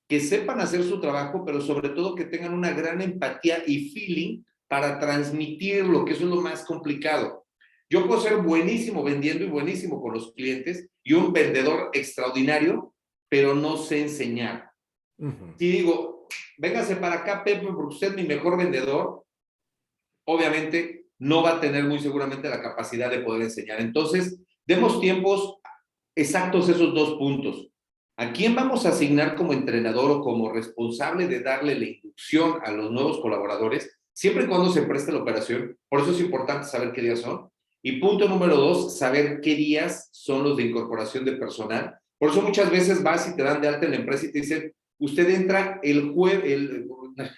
que sepan hacer su trabajo, pero sobre todo que tengan una gran empatía y feeling para transmitirlo, que eso es lo más complicado. Yo puedo ser buenísimo vendiendo y buenísimo con los clientes y un vendedor extraordinario, pero no sé enseñar. Si digo, véngase para acá, Pepe, porque usted es mi mejor vendedor, obviamente no va a tener muy seguramente la capacidad de poder enseñar. Entonces, demos tiempos exactos esos 2 puntos. ¿A quién vamos a asignar como entrenador o como responsable de darle la inducción a los nuevos colaboradores? Siempre y cuando se preste la operación. Por eso es importante saber qué días son. Y punto número 2, saber qué días son los de incorporación de personal. Por eso muchas veces vas y te dan de alta en la empresa y te dicen, usted entra el jueves,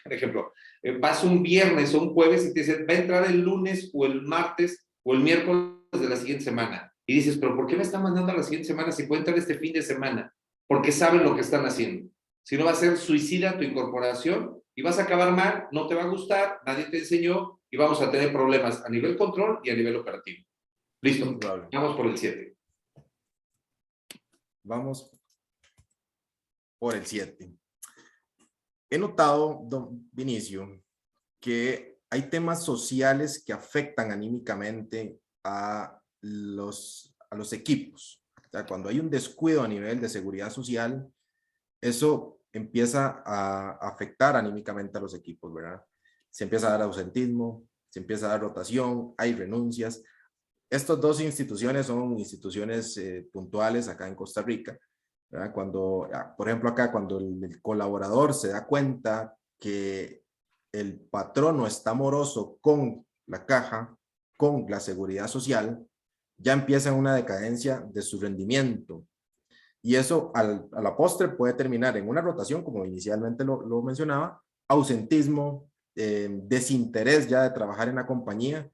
por ejemplo, vas un viernes o un jueves y te dicen, va a entrar el lunes o el martes o el miércoles de la siguiente semana. Y dices, pero ¿por qué me están mandando a la siguiente semana si puede entrar este fin de semana? Porque saben lo que están haciendo. Si no, va a ser suicida tu incorporación y vas a acabar mal, no te va a gustar, nadie te enseñó y vamos a tener problemas a nivel control y a nivel operativo. Listo, Indudable. vamos por el 7. Vamos por el 7. He notado, don Vinicio, que hay temas sociales que afectan anímicamente a los equipos. O sea, cuando hay un descuido a nivel de seguridad social, eso empieza a afectar anímicamente a los equipos, ¿verdad? Se empieza a dar ausentismo, se empieza a dar rotación, hay renuncias. Estas dos instituciones son instituciones puntuales acá en Costa Rica, ¿verdad? Cuando, por ejemplo, acá cuando el colaborador se da cuenta que el patrono está moroso con la caja, con la seguridad social, ya empieza una decadencia de su rendimiento. Y eso a la postre puede terminar en una rotación, como inicialmente lo mencionaba, ausentismo, desinterés ya de trabajar en la compañía,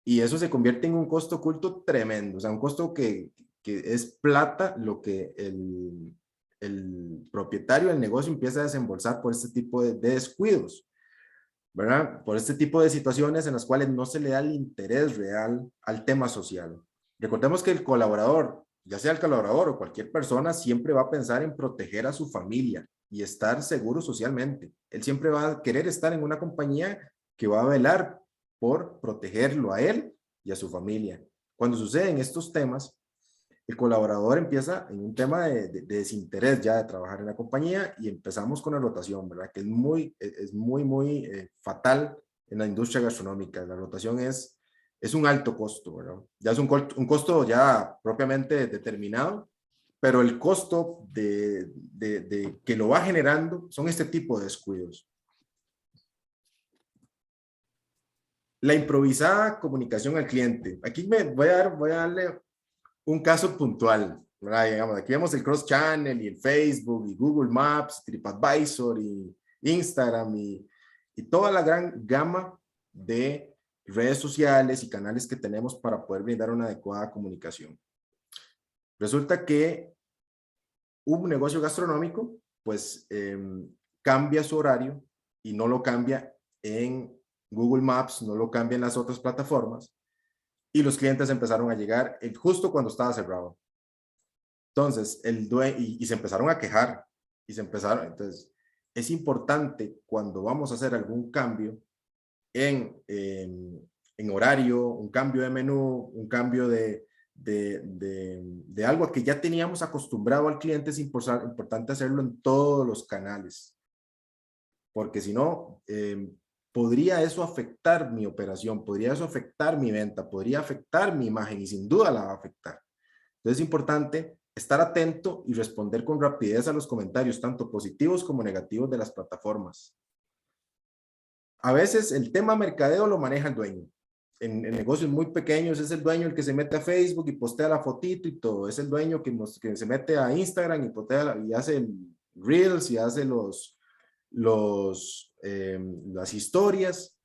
y eso se convierte en un costo oculto tremendo, o sea, un costo que es plata lo que el propietario del negocio empieza a desembolsar por este tipo de descuidos, ¿verdad? Por este tipo de situaciones en las cuales no se le da el interés real al tema social. Recordemos que el colaborador, ya sea el colaborador o cualquier persona, siempre va a pensar en proteger a su familia y estar seguro socialmente. Él siempre va a querer estar en una compañía que va a velar por protegerlo a él y a su familia. Cuando suceden estos temas, el colaborador empieza en un tema de desinterés ya de trabajar en la compañía y empezamos con la rotación, ¿verdad? Que es muy fatal en la industria gastronómica. La rotación es un alto costo, ¿verdad? Ya es un costo ya propiamente determinado, pero el costo de que lo va generando son este tipo de descuidos. La improvisada comunicación al cliente. Aquí voy a darle un caso puntual, ¿verdad? Digamos, aquí vemos el cross channel y el Facebook y Google Maps, TripAdvisor y Instagram y toda la gran gama de redes sociales y canales que tenemos para poder brindar una adecuada comunicación. Resulta que un negocio gastronómico pues cambia su horario y no lo cambia en Google Maps, no lo cambia en las otras plataformas, y los clientes empezaron a llegar justo cuando estaba cerrado. Entonces, y se empezaron a quejar, entonces, es importante cuando vamos a hacer algún cambio en horario, un cambio de menú, un cambio de algo que ya teníamos acostumbrado al cliente, es importante hacerlo en todos los canales, porque si no, podría eso afectar mi operación, podría eso afectar mi venta, podría afectar mi imagen y sin duda la va a afectar. Entonces es importante estar atento y responder con rapidez a los comentarios, tanto positivos como negativos de las plataformas. A veces el tema mercadeo lo maneja el dueño. En negocios muy pequeños es el dueño el que se mete a Facebook y postea la fotito y todo. Es el dueño que se mete a Instagram y postea y hace el Reels y hace las historias.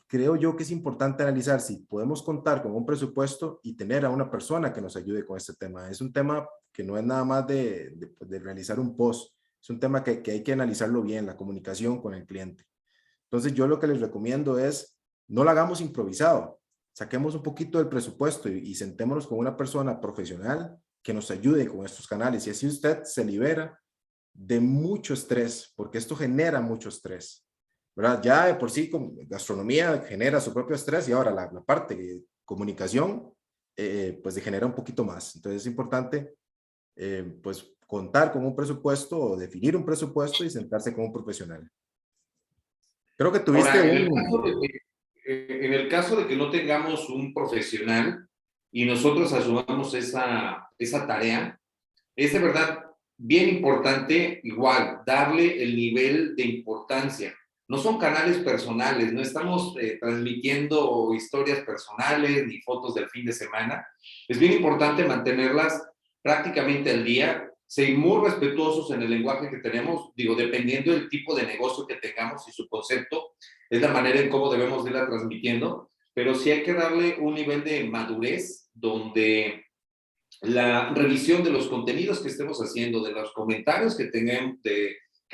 Creo yo que es importante analizar si podemos contar con un presupuesto y tener a una persona que nos ayude con este tema. Es un tema que no es nada más de realizar un post, es un tema que hay que analizarlo bien, la comunicación con el cliente. Entonces yo lo que les recomiendo es, no lo hagamos improvisado, saquemos un poquito del presupuesto y sentémonos con una persona profesional que nos ayude con estos canales, y así usted se libera de mucho estrés, porque esto genera mucho estrés, ¿verdad? Ya de por sí gastronomía genera su propio estrés, y ahora la parte de comunicación pues genera un poquito más. Entonces es importante pues contar con un presupuesto o definir un presupuesto y sentarse con un profesional. Creo que tuviste Ahora, en el caso de que no tengamos un profesional y nosotros asumamos esa tarea, es de verdad bien importante igual darle el nivel de importancia. No son canales personales, no estamos transmitiendo historias personales ni fotos del fin de semana. Es bien importante mantenerlas prácticamente al día, ser muy respetuosos en el lenguaje que tenemos, digo, dependiendo del tipo de negocio que tengamos y su concepto, es la manera en cómo debemos irla transmitiendo, pero sí hay que darle un nivel de madurez donde la revisión de los contenidos que estemos haciendo, de los comentarios que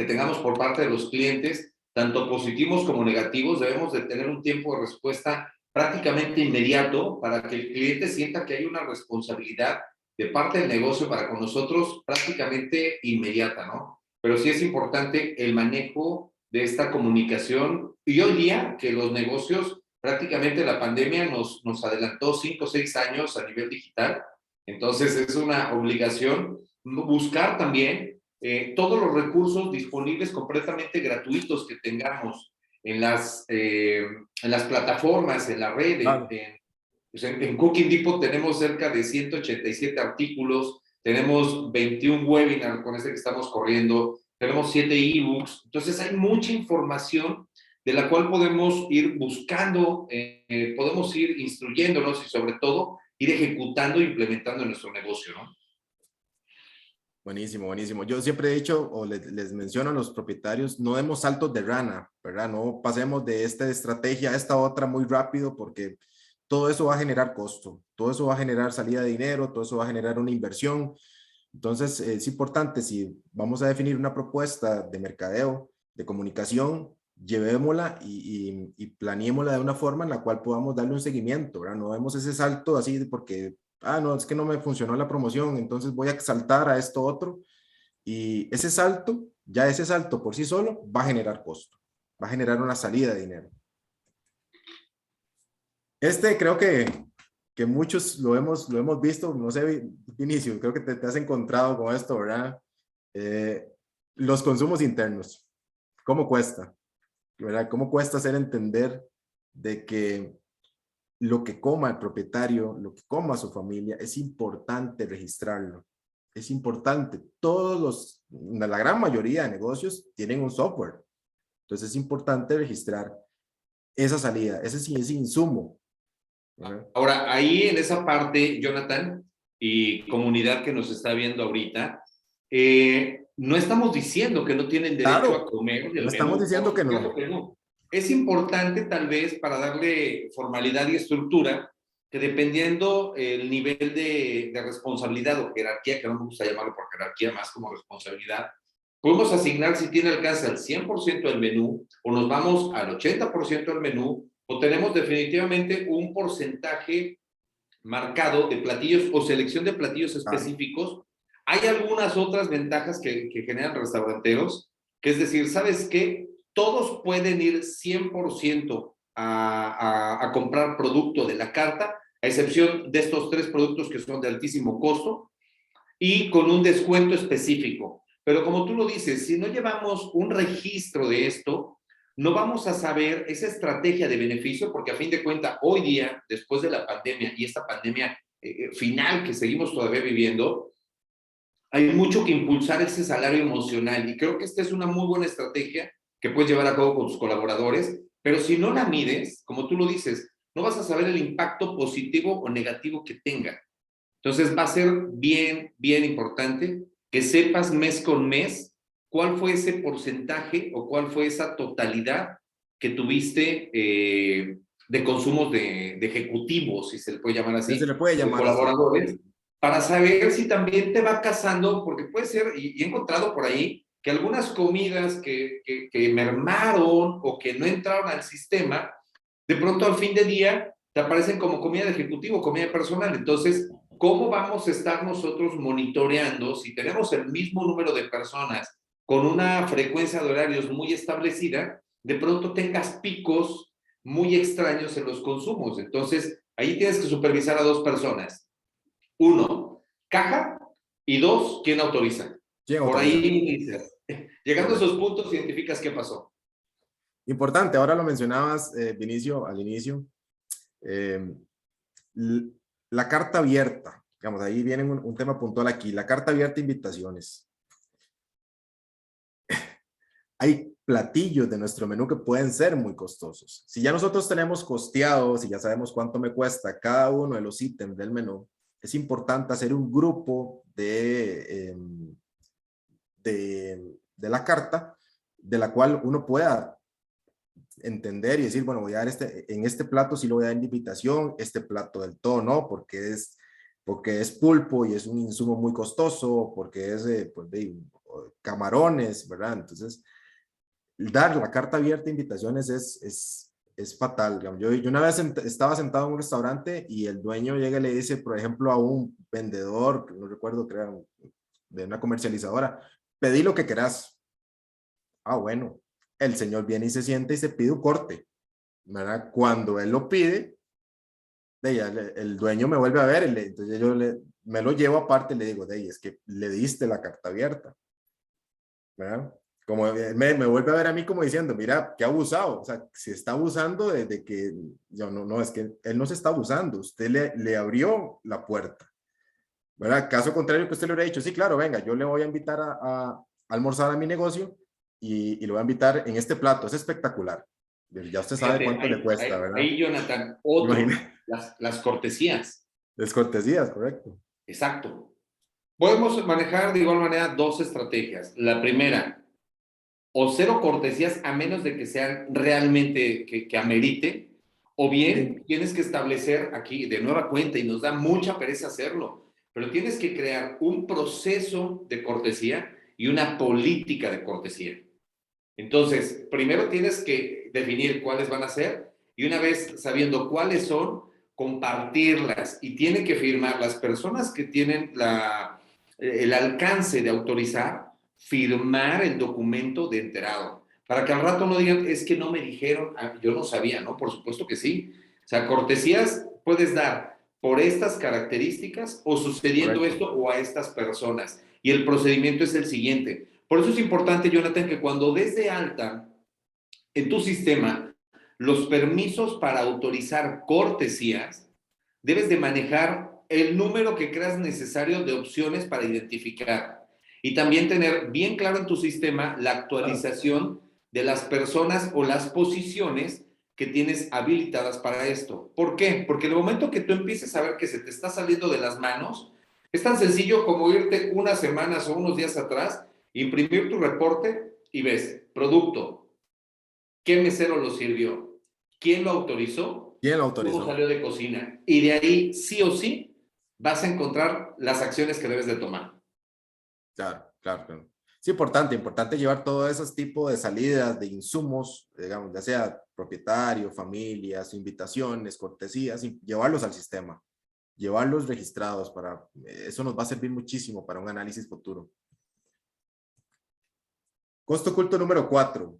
tengamos por parte de los clientes, tanto positivos como negativos, debemos de tener un tiempo de respuesta prácticamente inmediato para que el cliente sienta que hay una responsabilidad de parte del negocio para con nosotros prácticamente inmediata, ¿no? Pero sí es importante el manejo de esta comunicación, y hoy día que los negocios, prácticamente la pandemia nos adelantó 5 o 6 años a nivel digital. Entonces es una obligación buscar también todos los recursos disponibles completamente gratuitos que tengamos en las plataformas, en la red, Claro. pues en Cooking Depot tenemos cerca de 187 artículos, tenemos 21 webinars con este que estamos corriendo, tenemos 7 ebooks, entonces hay mucha información de la cual podemos ir buscando, podemos ir instruyéndonos y sobre todo ir ejecutando e implementando en nuestro negocio, ¿no? Buenísimo, buenísimo. Yo siempre he dicho o les menciono a los propietarios, no demos saltos de rana, ¿verdad? No pasemos de esta estrategia a esta otra muy rápido porque todo eso va a generar costo, todo eso va a generar salida de dinero, todo eso va a generar una inversión. Entonces, es importante, si vamos a definir una propuesta de mercadeo, de comunicación, llevémosla y planeémosla de una forma en la cual podamos darle un seguimiento, ¿verdad? No demos ese salto así porque no, es que no me funcionó la promoción, entonces voy a saltar a esto otro. Y ese salto, ya ese salto por sí solo, va a generar costo, va a generar una salida de dinero. Creo que muchos lo hemos visto, no sé, Vinicio, creo que te has encontrado con esto, ¿verdad? Los consumos internos, ¿cómo cuesta? ¿Verdad? ¿Cómo cuesta hacer entender de que lo que coma el propietario, lo que coma su familia, es importante registrarlo? Es importante. La gran mayoría de negocios tienen un software. Entonces es importante registrar esa salida, ese insumo, ¿verdad? Ahora, ahí en esa parte, Jonathan, y comunidad que nos está viendo ahorita, no estamos diciendo que no tienen derecho a Claro, comer no del estamos menú, por diciendo que supuesto no. que no. Es importante tal vez para darle formalidad y estructura, que dependiendo el nivel de responsabilidad o jerarquía, que no me gusta llamarlo por jerarquía, más como responsabilidad, podemos asignar si tiene alcance al 100% del menú o nos vamos al 80% del menú o tenemos definitivamente un porcentaje marcado de platillos o selección de platillos Claro. específicos. Hay algunas otras ventajas que generan restauranteros, que es decir, ¿sabes qué? Todos pueden ir 100% a comprar producto de la carta, a excepción de estos 3 productos que son de altísimo costo y con un descuento específico. Pero como tú lo dices, si no llevamos un registro de esto, no vamos a saber esa estrategia de beneficio, porque a fin de cuentas, hoy día, después de la pandemia y esta pandemia final que seguimos todavía viviendo, hay mucho que impulsar ese salario emocional y creo que esta es una muy buena estrategia que puedes llevar a cabo con tus colaboradores, pero si no la mides, como tú lo dices, no vas a saber el impacto positivo o negativo que tenga. Entonces va a ser bien, bien importante que sepas mes con mes cuál fue ese porcentaje o cuál fue esa totalidad que tuviste de consumos de ejecutivos, si se le puede llamar Se así, le puede de llamar así. colaboradores, para saber si también te va casando, porque puede ser, y he encontrado por ahí, que algunas comidas que mermaron o que no entraron al sistema, de pronto al fin de día te aparecen como comida de ejecutivo, comida personal. Entonces, ¿cómo vamos a estar nosotros monitoreando si tenemos el mismo número de personas con una frecuencia de horarios muy establecida, de pronto tengas picos muy extraños en los consumos? Entonces, ahí tienes que supervisar a 2 personas. 1, caja, y 2, ¿quién autoriza? ¿Quién Por autoriza? ahí inicias. Llegando a Correcto. esos puntos, identificas qué pasó. Importante, ahora lo mencionabas, Vinicio, al inicio. eh, la carta abierta, digamos, ahí viene un tema puntual aquí, la carta abierta de invitaciones. Hay platillos de nuestro menú que pueden ser muy costosos. Si ya nosotros tenemos costeados y ya sabemos cuánto me cuesta cada uno de los ítems del menú, es importante hacer un grupo de la carta de la cual uno pueda entender y decir, bueno, voy a dar en este plato sí lo voy a dar en invitación, este plato del todo no, porque es pulpo y es un insumo muy costoso, porque es pues, camarones, ¿verdad? Entonces, dar la carta abierta de invitaciones es fatal. Yo una vez estaba sentado en un restaurante y el dueño llega y le dice, por ejemplo, a un vendedor, no recuerdo, creo, de una comercializadora, pedí lo que querás. Bueno, el señor viene y se siente y se pide un corte, ¿verdad? Cuando él lo pide, el dueño me vuelve a ver, entonces yo le me lo llevo aparte y le digo, de ahí, es que le diste la carta abierta, ¿verdad? Como me vuelve a ver a mí como diciendo, mira, qué abusado, o sea, se está abusando de que, yo no, es que él no se está abusando, usted le abrió la puerta, ¿verdad? Caso contrario que usted le hubiera dicho, sí, claro, venga, yo le voy a invitar a almorzar a mi negocio y lo voy a invitar en este plato, es espectacular. Ya usted sabe Fíjate, cuánto le cuesta, ¿verdad? ahí, Jonathan, otro, Imagina, las cortesías. descortesías, correcto. Exacto. Podemos manejar de igual manera dos estrategias. La primera, o cero cortesías a menos de que sean realmente que amerite, o bien Sí, tienes que establecer aquí de nueva cuenta, y nos da mucha pereza hacerlo, pero tienes que crear un proceso de cortesía y una política de cortesía. Entonces, primero tienes que definir cuáles van a ser y una vez sabiendo cuáles son, compartirlas y tienen que firmar las personas que tienen el alcance de autorizar, firmar el documento de enterado, para que al rato no digan, es que no me dijeron, yo no sabía, ¿no? Por supuesto que sí. O sea, cortesías puedes dar por estas características o sucediendo correcto. esto o a estas personas. Y el procedimiento es el siguiente. Por eso es importante, Jonathan, que cuando des de alta en tu sistema los permisos para autorizar cortesías, debes de manejar el número que creas necesario de opciones para identificar y también tener bien claro en tu sistema la actualización de las personas o las posiciones que tienes habilitadas para esto. ¿Por qué? Porque en el momento que tú empieces a ver que se te está saliendo de las manos, es tan sencillo como irte unas semanas o unos días atrás, imprimir tu reporte y ves producto, qué mesero lo sirvió, quién lo autorizó, ¿Quién lo cómo autorizó? salió de cocina. Y de ahí, sí o sí, vas a encontrar las acciones que debes de tomar. Claro, claro, claro. Es importante llevar todos esos tipos de salidas, de insumos, digamos, ya sea propietario, familias, invitaciones, cortesías, y llevarlos al sistema, llevarlos registrados para, eso nos va a servir muchísimo para un análisis futuro. Costo oculto número 4,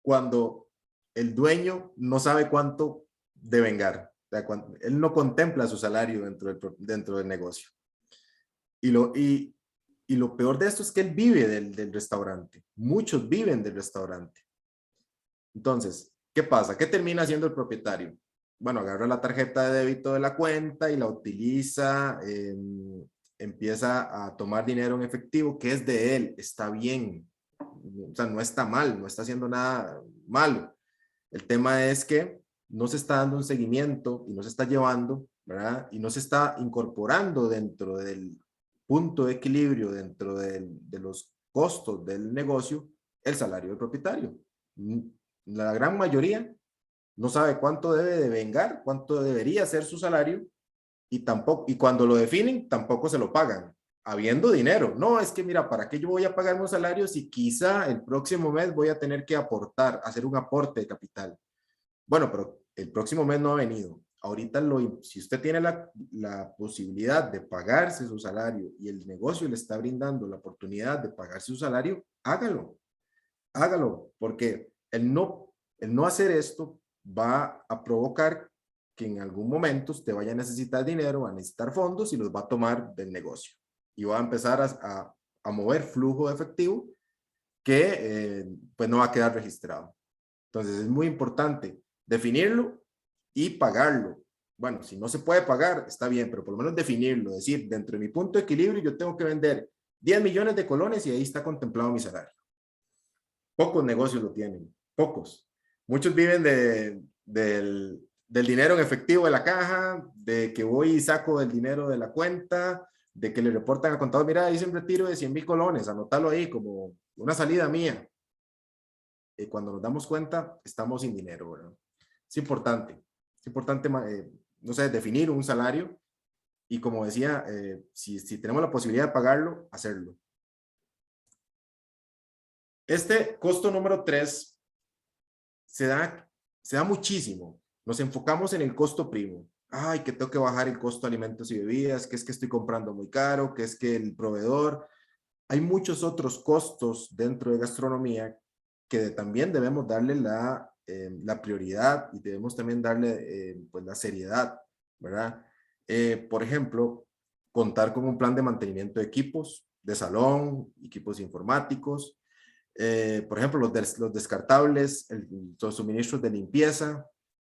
cuando el dueño no sabe cuánto devengar, o sea, cuando él no contempla su salario dentro del negocio. Y lo peor de esto es que él vive del restaurante. Muchos viven del restaurante. Entonces, ¿qué pasa? ¿Qué termina haciendo el propietario? Bueno, agarra la tarjeta de débito de la cuenta y la utiliza, empieza a tomar dinero en efectivo que es de él, está bien. O sea, no está mal, no está haciendo nada malo. El tema es que no se está dando un seguimiento y no se está llevando, ¿verdad? Y no se está incorporando dentro del punto de equilibrio, dentro de los costos del negocio, el salario del propietario. La gran mayoría no sabe cuánto debe de vengar, cuánto debería ser su salario y tampoco, y cuando lo definen, tampoco se lo pagan, habiendo dinero. No, es que mira, ¿para qué yo voy a pagar un salario si quizá el próximo mes voy a tener que aportar, hacer un aporte de capital? Bueno, pero el próximo mes no ha venido. Ahorita, si usted tiene la posibilidad de pagarse su salario y el negocio le está brindando la oportunidad de pagarse su salario, hágalo, porque el no hacer esto va a provocar que en algún momento usted vaya a necesitar dinero, va a necesitar fondos y los va a tomar del negocio. Y va a empezar a mover flujo de efectivo que pues no va a quedar registrado. Entonces es muy importante definirlo y pagarlo. Bueno, si no se puede pagar, está bien, pero por lo menos definirlo, decir, dentro de mi punto de equilibrio yo tengo que vender 10 millones de colones y ahí está contemplado mi salario. Pocos negocios lo tienen, pocos. Muchos viven del dinero en efectivo de la caja, de que voy y saco el dinero de la cuenta, de que le reportan al contador, mira, hice un retiro de 100,000 colones, anótalo ahí como una salida mía. Cuando nos damos cuenta, estamos sin dinero, ¿verdad? Es importante, no sé, definir un salario y como decía, si tenemos la posibilidad de pagarlo, hacerlo. Este costo número 3 se da muchísimo. Nos enfocamos en el costo primo. Ay, que tengo que bajar el costo de alimentos y bebidas, que es que estoy comprando muy caro, que es que el proveedor. Hay muchos otros costos dentro de gastronomía que también debemos darle la prioridad y debemos también darle pues la seriedad, ¿verdad? Por ejemplo, contar con un plan de mantenimiento de equipos de salón, equipos informáticos, por ejemplo, los descartables, los suministros de limpieza,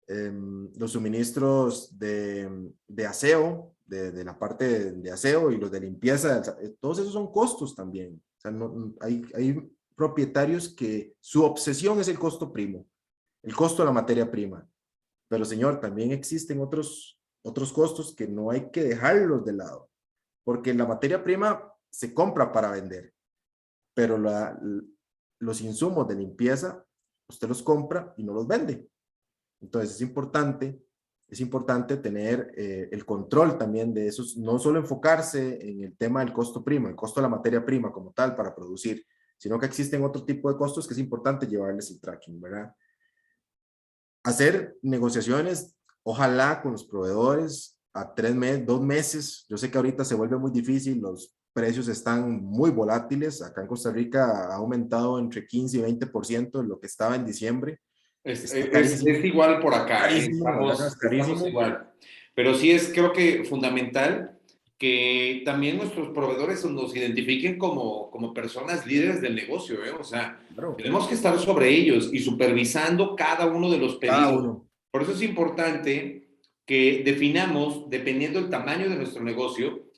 los suministros de aseo, de la parte de aseo y los de limpieza, todos esos son costos también. O sea, hay propietarios que su obsesión es el costo primo, el costo de la materia prima. Pero señor, también existen otros costos que no hay que dejarlos de lado, porque la materia prima se compra para vender, pero los insumos de limpieza usted los compra y no los vende. Entonces es importante tener el control también de esos, no solo enfocarse en el tema del costo primo, el costo de la materia prima como tal para producir, sino que existen otro tipo de costos que es importante llevarles el tracking, ¿verdad? Hacer negociaciones, ojalá con los proveedores a 2 meses. Yo sé que ahorita se vuelve muy difícil, los precios están muy volátiles. Acá en Costa Rica ha aumentado entre 15 y 20% de lo que estaba en diciembre. Está carísimo. Es igual por acá, Carísimo, ¿verdad? Es estamos carísimo. igual. Pero sí es, creo que fundamental que también nuestros proveedores nos identifiquen como personas líderes del negocio, ¿eh? O sea, Claro, tenemos que estar sobre ellos y supervisando cada uno de los cada pedidos. uno. Por eso es importante que definamos, dependiendo del tamaño de nuestro negocio,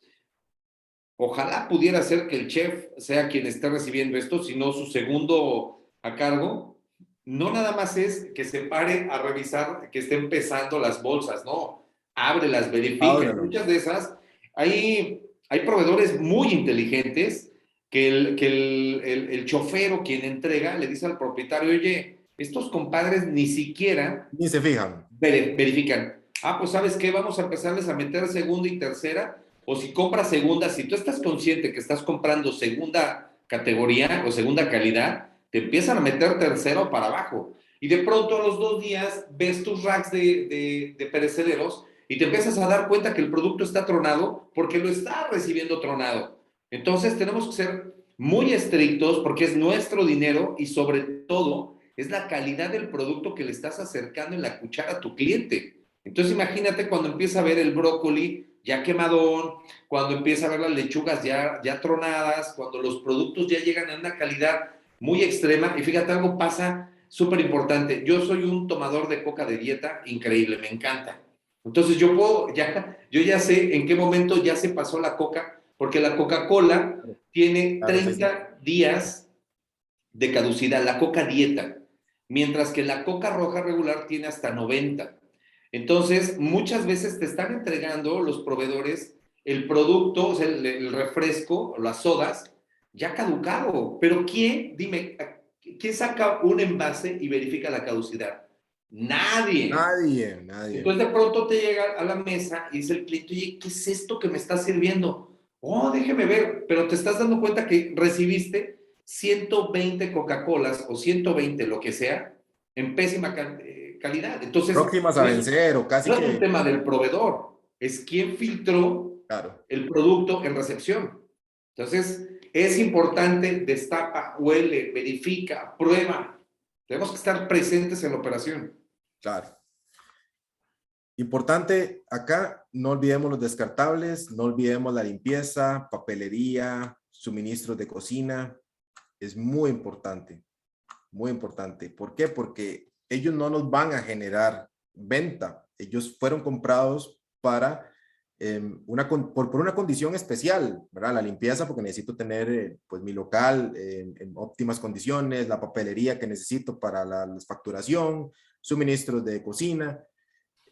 ojalá pudiera ser que el chef sea quien esté recibiendo esto, sino su segundo a cargo. No nada más es que se pare a revisar que estén pesando las bolsas, no. Ábrelas, verifica. Ábralo. Muchas de esas, hay proveedores muy inteligentes que el chofer o quien entrega le dice al propietario, oye, estos compadres ni siquiera Ni se fijan. verifican. Ah, pues ¿sabes qué? Vamos a empezarles a meter segunda y tercera, o si compras segunda, si tú estás consciente que estás comprando segunda categoría o segunda calidad, te empiezan a meter tercero para abajo. Y de pronto a los 2 días ves tus racks de perecederos y te empiezas a dar cuenta que el producto está tronado porque lo está recibiendo tronado. Entonces tenemos que ser muy estrictos porque es nuestro dinero y sobre todo es la calidad del producto que le estás acercando en la cuchara a tu cliente. Entonces imagínate cuando empieza a ver el brócoli ya quemadón, cuando empieza a ver las lechugas ya tronadas, cuando los productos ya llegan a una calidad muy extrema. Y fíjate, algo pasa súper importante. Yo soy un tomador de coca de dieta increíble, me encanta. Entonces yo ya sé en qué momento ya se pasó la coca, porque la Coca-Cola tiene Claro, sí, sí. 30 días de caducidad, la coca dieta, mientras que la coca roja regular tiene hasta 90. Entonces, muchas veces te están entregando los proveedores el producto, o sea, el refresco, las sodas, ya caducado. Pero ¿quién, dime, quién saca un envase y verifica la caducidad? Nadie. Nadie, nadie. Entonces de pronto te llega a la mesa y dice el cliente, oye, ¿qué es esto que me está sirviendo? Oh, déjeme ver, pero te estás dando cuenta que recibiste 120 Coca-Colas o 120 lo que sea en pésima calidad. Entonces, Próximas a vencer o casi no es un que, tema del proveedor, es quien filtró claro. el producto en recepción. Entonces, es importante, destapa, huele, verifica, prueba. Tenemos que estar presentes en la operación. Claro. Importante acá, no olvidemos los descartables, no olvidemos la limpieza, papelería, suministros de cocina. Es muy importante, muy importante. ¿Por qué? Porque ellos no nos van a generar venta. Ellos fueron comprados para por una condición especial, ¿verdad? La limpieza, porque necesito tener pues mi local en óptimas condiciones, la papelería que necesito para la facturación, suministros de cocina.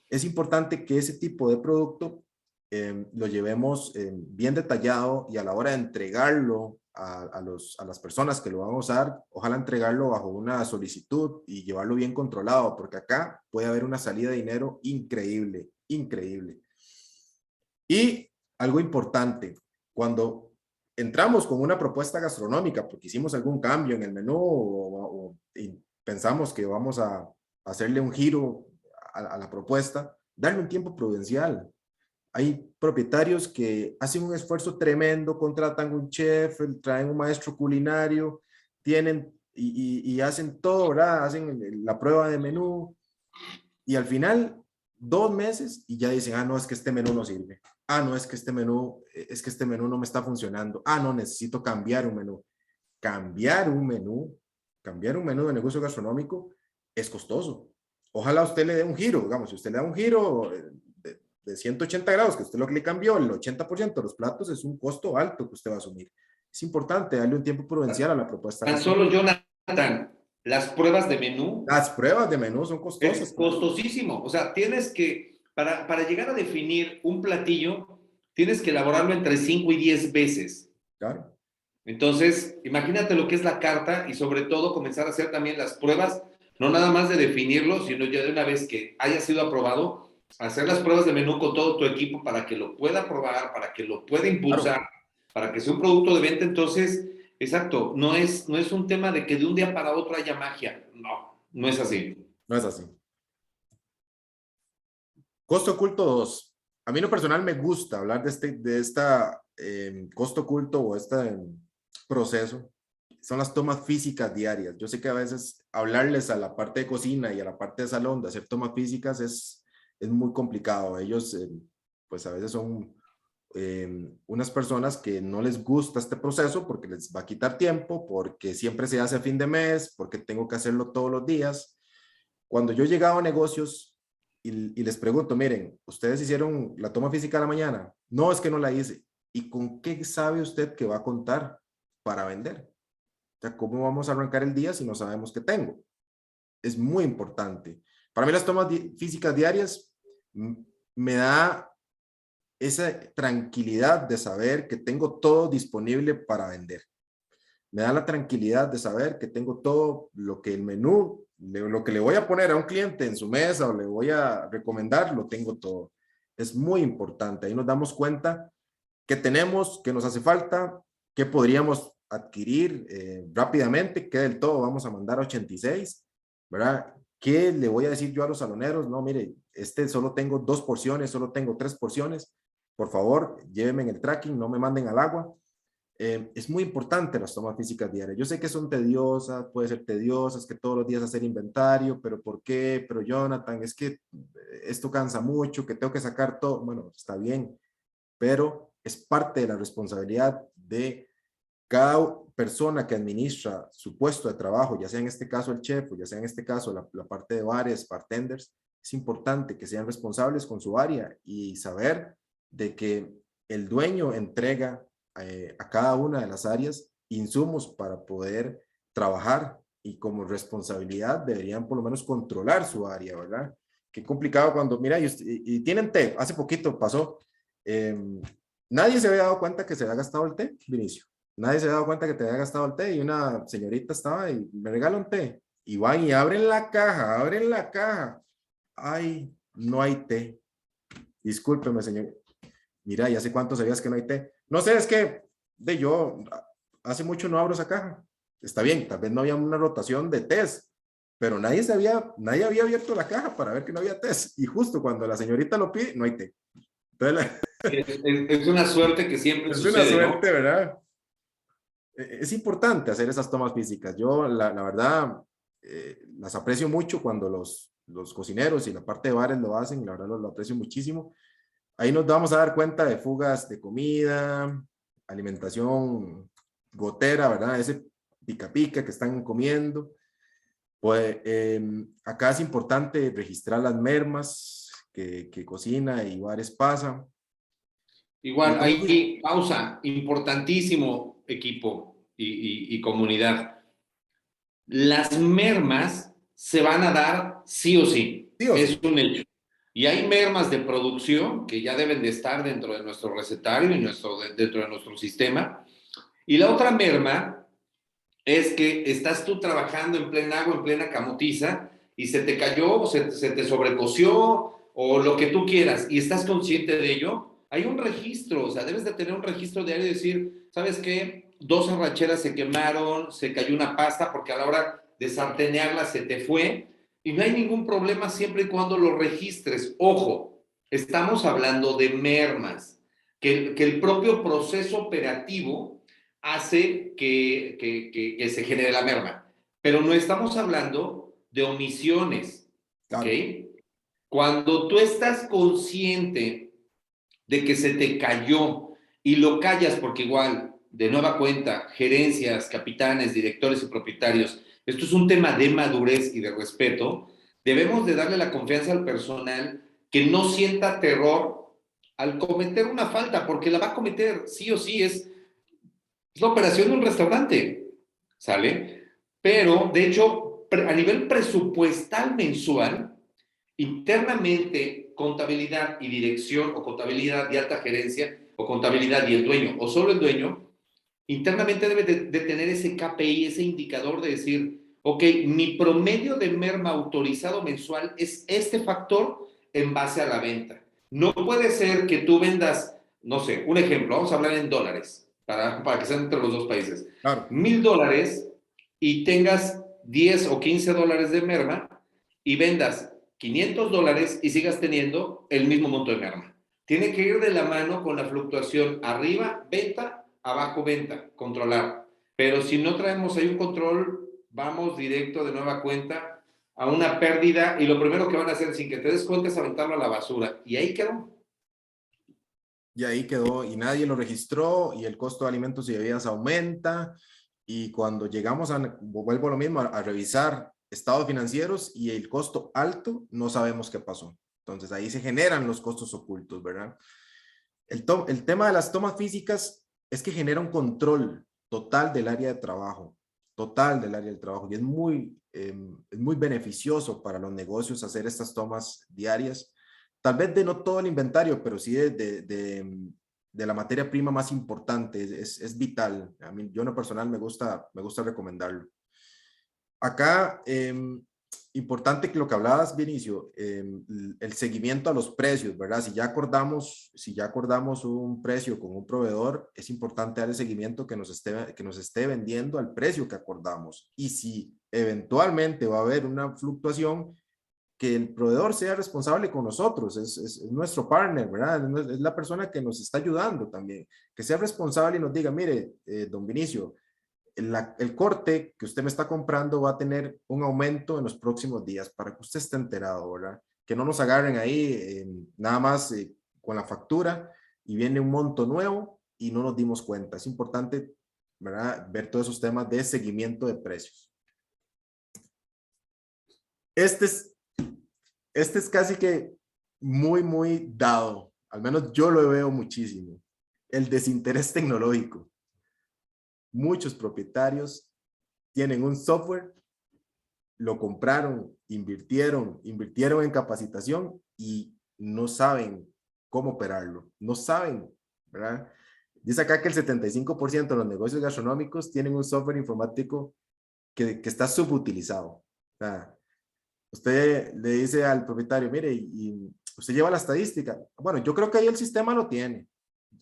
Es importante que ese tipo de producto lo llevemos bien detallado y a la hora de entregarlo a las personas que lo van a usar, ojalá entregarlo bajo una solicitud y llevarlo bien controlado, porque acá puede haber una salida de dinero increíble, increíble. Y algo importante, cuando entramos con una propuesta gastronómica, porque hicimos algún cambio en el menú y pensamos que vamos a hacerle un giro a la propuesta, darle un tiempo prudencial. Hay propietarios que hacen un esfuerzo tremendo, contratan un chef, traen un maestro culinario, tienen y hacen todo, ¿verdad? Hacen la prueba de menú y al final 2 meses y ya dicen, ah, no, es que este menú no sirve. Ah, no, es que este menú no me está funcionando. Ah, no, necesito cambiar un menú. Cambiar un menú, cambiar un menú de negocio gastronómico es costoso. Ojalá usted le dé un giro, digamos, si usted le da un giro de 180 grados, que usted lo que le cambió, el 80% de los platos es un costo alto que usted va a asumir. Es importante darle un tiempo prudencial a la propuesta Tan gastronómica. solo, Jonathan, las pruebas de menú Las pruebas de menú son es costosas. costosísimo. O sea, tienes que, para llegar a definir un platillo, tienes que elaborarlo entre 5 y 10 veces. Claro. Entonces, imagínate lo que es la carta y sobre todo comenzar a hacer también las pruebas, no nada más de definirlo, sino ya de una vez que haya sido aprobado, hacer las pruebas de menú con todo tu equipo para que lo pueda probar, para que lo pueda impulsar, Claro. para que sea un producto de venta. Entonces, exacto, no es un tema de que de un día para otro haya magia. No, no es así. No es así. Costo oculto 2. A mí en lo personal me gusta hablar de esta costo oculto o este proceso. Son las tomas físicas diarias. Yo sé que a veces hablarles a la parte de cocina y a la parte de salón de hacer tomas físicas es muy complicado. Ellos pues a veces son unas personas que no les gusta este proceso porque les va a quitar tiempo, porque siempre se hace a fin de mes, porque tengo que hacerlo todos los días. Cuando yo llegaba a negocios y les pregunto, miren, ¿ustedes hicieron la toma física a la mañana? No, es que no la hice. ¿Y con qué sabe usted que va a contar para vender? O sea, ¿cómo vamos a arrancar el día si no sabemos qué tengo? Es muy importante. Para mí las tomas físicas diarias me da esa tranquilidad de saber que tengo todo disponible para vender. Me da la tranquilidad de saber que tengo todo lo que el menú, lo que le voy a poner a un cliente en su mesa o le voy a recomendar, lo tengo todo. Es muy importante. Ahí nos damos cuenta qué tenemos, qué nos hace falta, qué podríamos adquirir rápidamente, qué del todo vamos a mandar a 86, ¿verdad? ¿Qué le voy a decir yo a los saloneros? No, mire, solo tengo 2 porciones, solo tengo 3 porciones. Por favor, llévenme en el tracking, no me manden al agua. Es muy importante las tomas físicas diarias. Yo sé que son tediosas, puede ser tediosas, que todos los días hacer inventario, pero ¿por qué? Pero Jonathan, es que esto cansa mucho, que tengo que sacar todo. Bueno, está bien, pero es parte de la responsabilidad de cada persona que administra su puesto de trabajo, ya sea en este caso el chef, o ya sea en este caso la parte de bares, bartenders. Es importante que sean responsables con su área y saber de que el dueño entrega a cada una de las áreas insumos para poder trabajar y como responsabilidad deberían por lo menos controlar su área, ¿verdad? Qué complicado cuando, mira, y tienen té, hace poquito pasó, eh, nadie se había dado cuenta que se había gastado el té, Vinicio. Nadie se había dado cuenta que te había gastado el té y una señorita estaba y me regala un té. Y van y abren la caja, abren la caja. Ay, no hay té. Discúlpeme, señor. Mira, ¿y hace cuánto sabías que no hay té? No sé, es que yo hace mucho no abro esa caja. Está bien, tal vez no había una rotación de tés, pero nadie había abierto la caja para ver que no había tés. Y justo cuando la señorita lo pide, no hay té. Entonces, Es una suerte que siempre es una sucede, ¿no? suerte, ¿verdad? Es importante hacer esas tomas físicas. Yo, la verdad, las aprecio mucho cuando los cocineros y la parte de bares lo hacen, la verdad lo aprecio muchísimo. Ahí nos vamos a dar cuenta de fugas de comida, alimentación gotera, ¿verdad? Ese pica pica que están comiendo. Pues acá es importante registrar las mermas que cocina y bares pasan. Y Igual, como digo, ahí, pausa, importantísimo equipo y comunidad. Las mermas se van a dar sí o sí, sí o es sí, un hecho. Y hay mermas de producción que ya deben de estar dentro de nuestro recetario y dentro de nuestro sistema. Y la otra merma es que estás tú trabajando en plena agua, en plena camotiza, y se te cayó, se te sobrecoció, o lo que tú quieras, y estás consciente de ello. Hay un registro, o sea, debes de tener un registro diario y decir, ¿sabes qué? 2 arracheras se quemaron, se cayó una pasta, porque a la hora de sartenearla se te fue, y no hay ningún problema siempre y cuando lo registres. Ojo, estamos hablando de mermas, que el propio proceso operativo hace que se genere la merma. Pero no estamos hablando de omisiones, ¿ok? claro, Cuando tú estás consciente de que se te cayó y lo callas porque igual, de nueva cuenta, gerencias, capitanes, directores y propietarios, esto es un tema de madurez y de respeto, debemos de darle la confianza al personal que no sienta terror al cometer una falta, porque la va a cometer sí o sí, es la operación de un restaurante, ¿sale? Pero, de hecho, a nivel presupuestal mensual, internamente, contabilidad y dirección, o contabilidad y alta gerencia, o contabilidad y el dueño, o solo el dueño, internamente debe de tener ese KPI, ese indicador de decir, ok, mi promedio de merma autorizado mensual es este factor en base a la venta. No puede ser que tú vendas, no sé, un ejemplo, vamos a hablar en dólares, para que sean entre los dos países, Claro. $1,000 y tengas 10 o 15 dólares de merma y vendas $500 y sigas teniendo el mismo monto de merma. Tiene que ir de la mano con la fluctuación arriba, venta, abajo, venta, controlar. Pero si no traemos ahí un control, vamos directo de nueva cuenta a una pérdida y lo primero que van a hacer sin que te des cuenta es aventarlo a la basura. Y ahí quedó. Y ahí quedó, y nadie lo registró, y el costo de alimentos y bebidas aumenta, y cuando llegamos vuelvo a lo mismo, a revisar estados financieros y el costo alto, no sabemos qué pasó. Entonces ahí se generan los costos ocultos, ¿verdad? El tema de las tomas físicas es que genera un control total del área de trabajo, total del área del trabajo, y es muy beneficioso para los negocios hacer estas tomas diarias, tal vez de no todo el inventario, pero sí de la materia prima más importante, es vital. A mí, yo en lo personal me gusta recomendarlo. Acá, importante que lo que hablabas, Vinicio, el seguimiento a los precios, ¿verdad? Si ya acordamos un precio con un proveedor, es importante dar el seguimiento que nos esté vendiendo al precio que acordamos. Y si eventualmente va a haber una fluctuación, que el proveedor sea responsable con nosotros, es nuestro partner, ¿verdad? Es la persona que nos está ayudando también, que sea responsable y nos diga, mire, don Vinicio, el corte que usted me está comprando va a tener un aumento en los próximos días para que usted esté enterado, ¿verdad? Que no nos agarren ahí nada más con la factura y viene un monto nuevo y no nos dimos cuenta. Es importante, ¿verdad? Ver todos esos temas de seguimiento de precios. Este es casi que muy dado, al menos yo lo veo muchísimo, el desinterés tecnológico. Muchos propietarios tienen un software, lo compraron, invirtieron en capacitación y no saben cómo operarlo, no saben, ¿verdad? Dice acá que el 75% de los negocios gastronómicos tienen un software informático que está subutilizado. O sea, usted le dice al propietario, mire, y usted lleva la estadística. Bueno, yo creo que ahí el sistema lo tiene.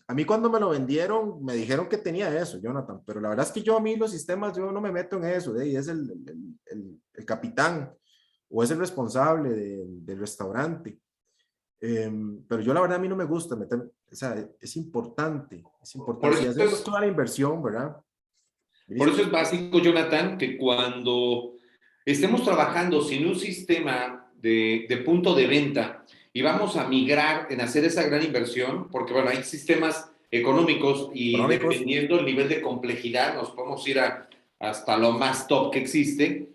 A mí cuando me lo vendieron, me dijeron que tenía eso, Jonathan, pero la verdad es que yo a mí los sistemas, yo no me meto en eso, y es el capitán o es el responsable del restaurante. Pero yo la verdad a mí no me gusta meter, o sea, es importante, Por si eso hacemos toda la inversión, ¿verdad? Por eso es básico, Jonathan, que cuando estemos trabajando sin un sistema de punto de venta y vamos a migrar en hacer esa gran inversión, porque bueno, hay sistemas económicos y Económicos, dependiendo del nivel de complejidad, nos podemos ir hasta lo más top que existe.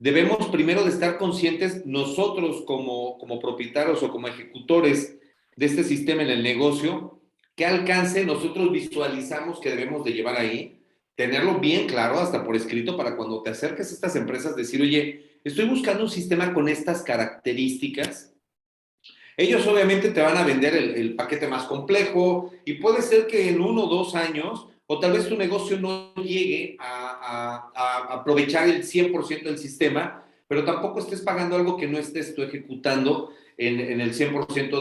Debemos primero de estar conscientes nosotros como propietarios o como ejecutores de este sistema en el negocio, qué alcance nosotros visualizamos que debemos de llevar ahí, tenerlo bien claro, hasta por escrito, para cuando te acerques a estas empresas, decir, oye, estoy buscando un sistema con estas características. Ellos obviamente te van a vender el paquete más complejo y puede ser que en 1 o 2 años, o tal vez tu negocio no llegue a aprovechar el 100% del sistema, pero tampoco estés pagando algo que no estés tú ejecutando en el 100%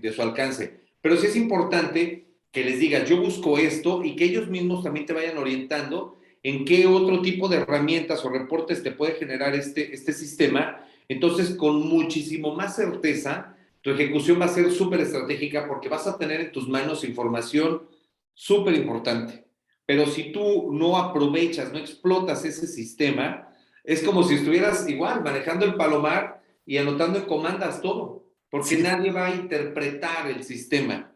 de su alcance. Pero sí es importante que les digas, yo busco esto y que ellos mismos también te vayan orientando en qué otro tipo de herramientas o reportes te puede generar este sistema. Entonces, con muchísimo más certeza, tu ejecución va a ser súper estratégica porque vas a tener en tus manos información súper importante. Pero si tú no aprovechas, no explotas ese sistema, es como si estuvieras igual manejando el palomar y anotando en comandas todo, porque sí, nadie va a interpretar el sistema.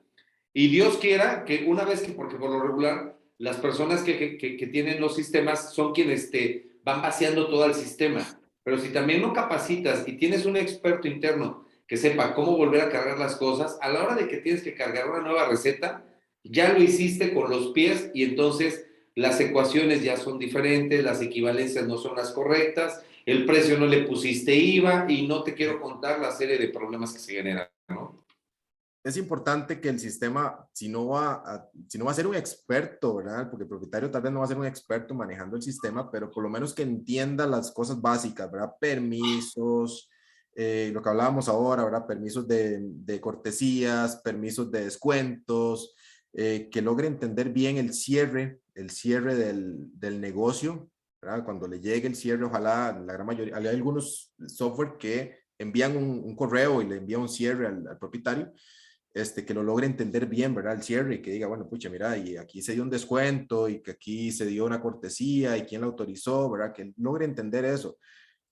Y Dios quiera que una vez que, porque por lo regular, las personas que tienen los sistemas son quienes te van vaciando todo el sistema. Pero si también no capacitas y tienes un experto interno que sepa cómo volver a cargar las cosas, a la hora de que tienes que cargar una nueva receta, ya lo hiciste con los pies y entonces las ecuaciones ya son diferentes, las equivalencias no son las correctas, el precio no le pusiste IVA y no te quiero contar la serie de problemas que se generan, ¿no? Es importante que el sistema, si no va a ser un experto, ¿verdad? Porque el propietario tal vez no va a ser un experto manejando el sistema, pero por lo menos que entienda las cosas básicas, ¿verdad? Permisos, lo que hablábamos ahora, ¿verdad? Permisos de cortesías, permisos de descuentos, que logre entender bien el cierre del negocio, ¿verdad? Cuando le llegue el cierre, ojalá la gran mayoría, hay algunos software que envían un correo y le envían un cierre al propietario, que lo logre entender bien, ¿verdad? El cierre y que diga, bueno, pucha, mira, y aquí se dio un descuento y que aquí se dio una cortesía y quién la autorizó, ¿verdad? Que logre entender eso.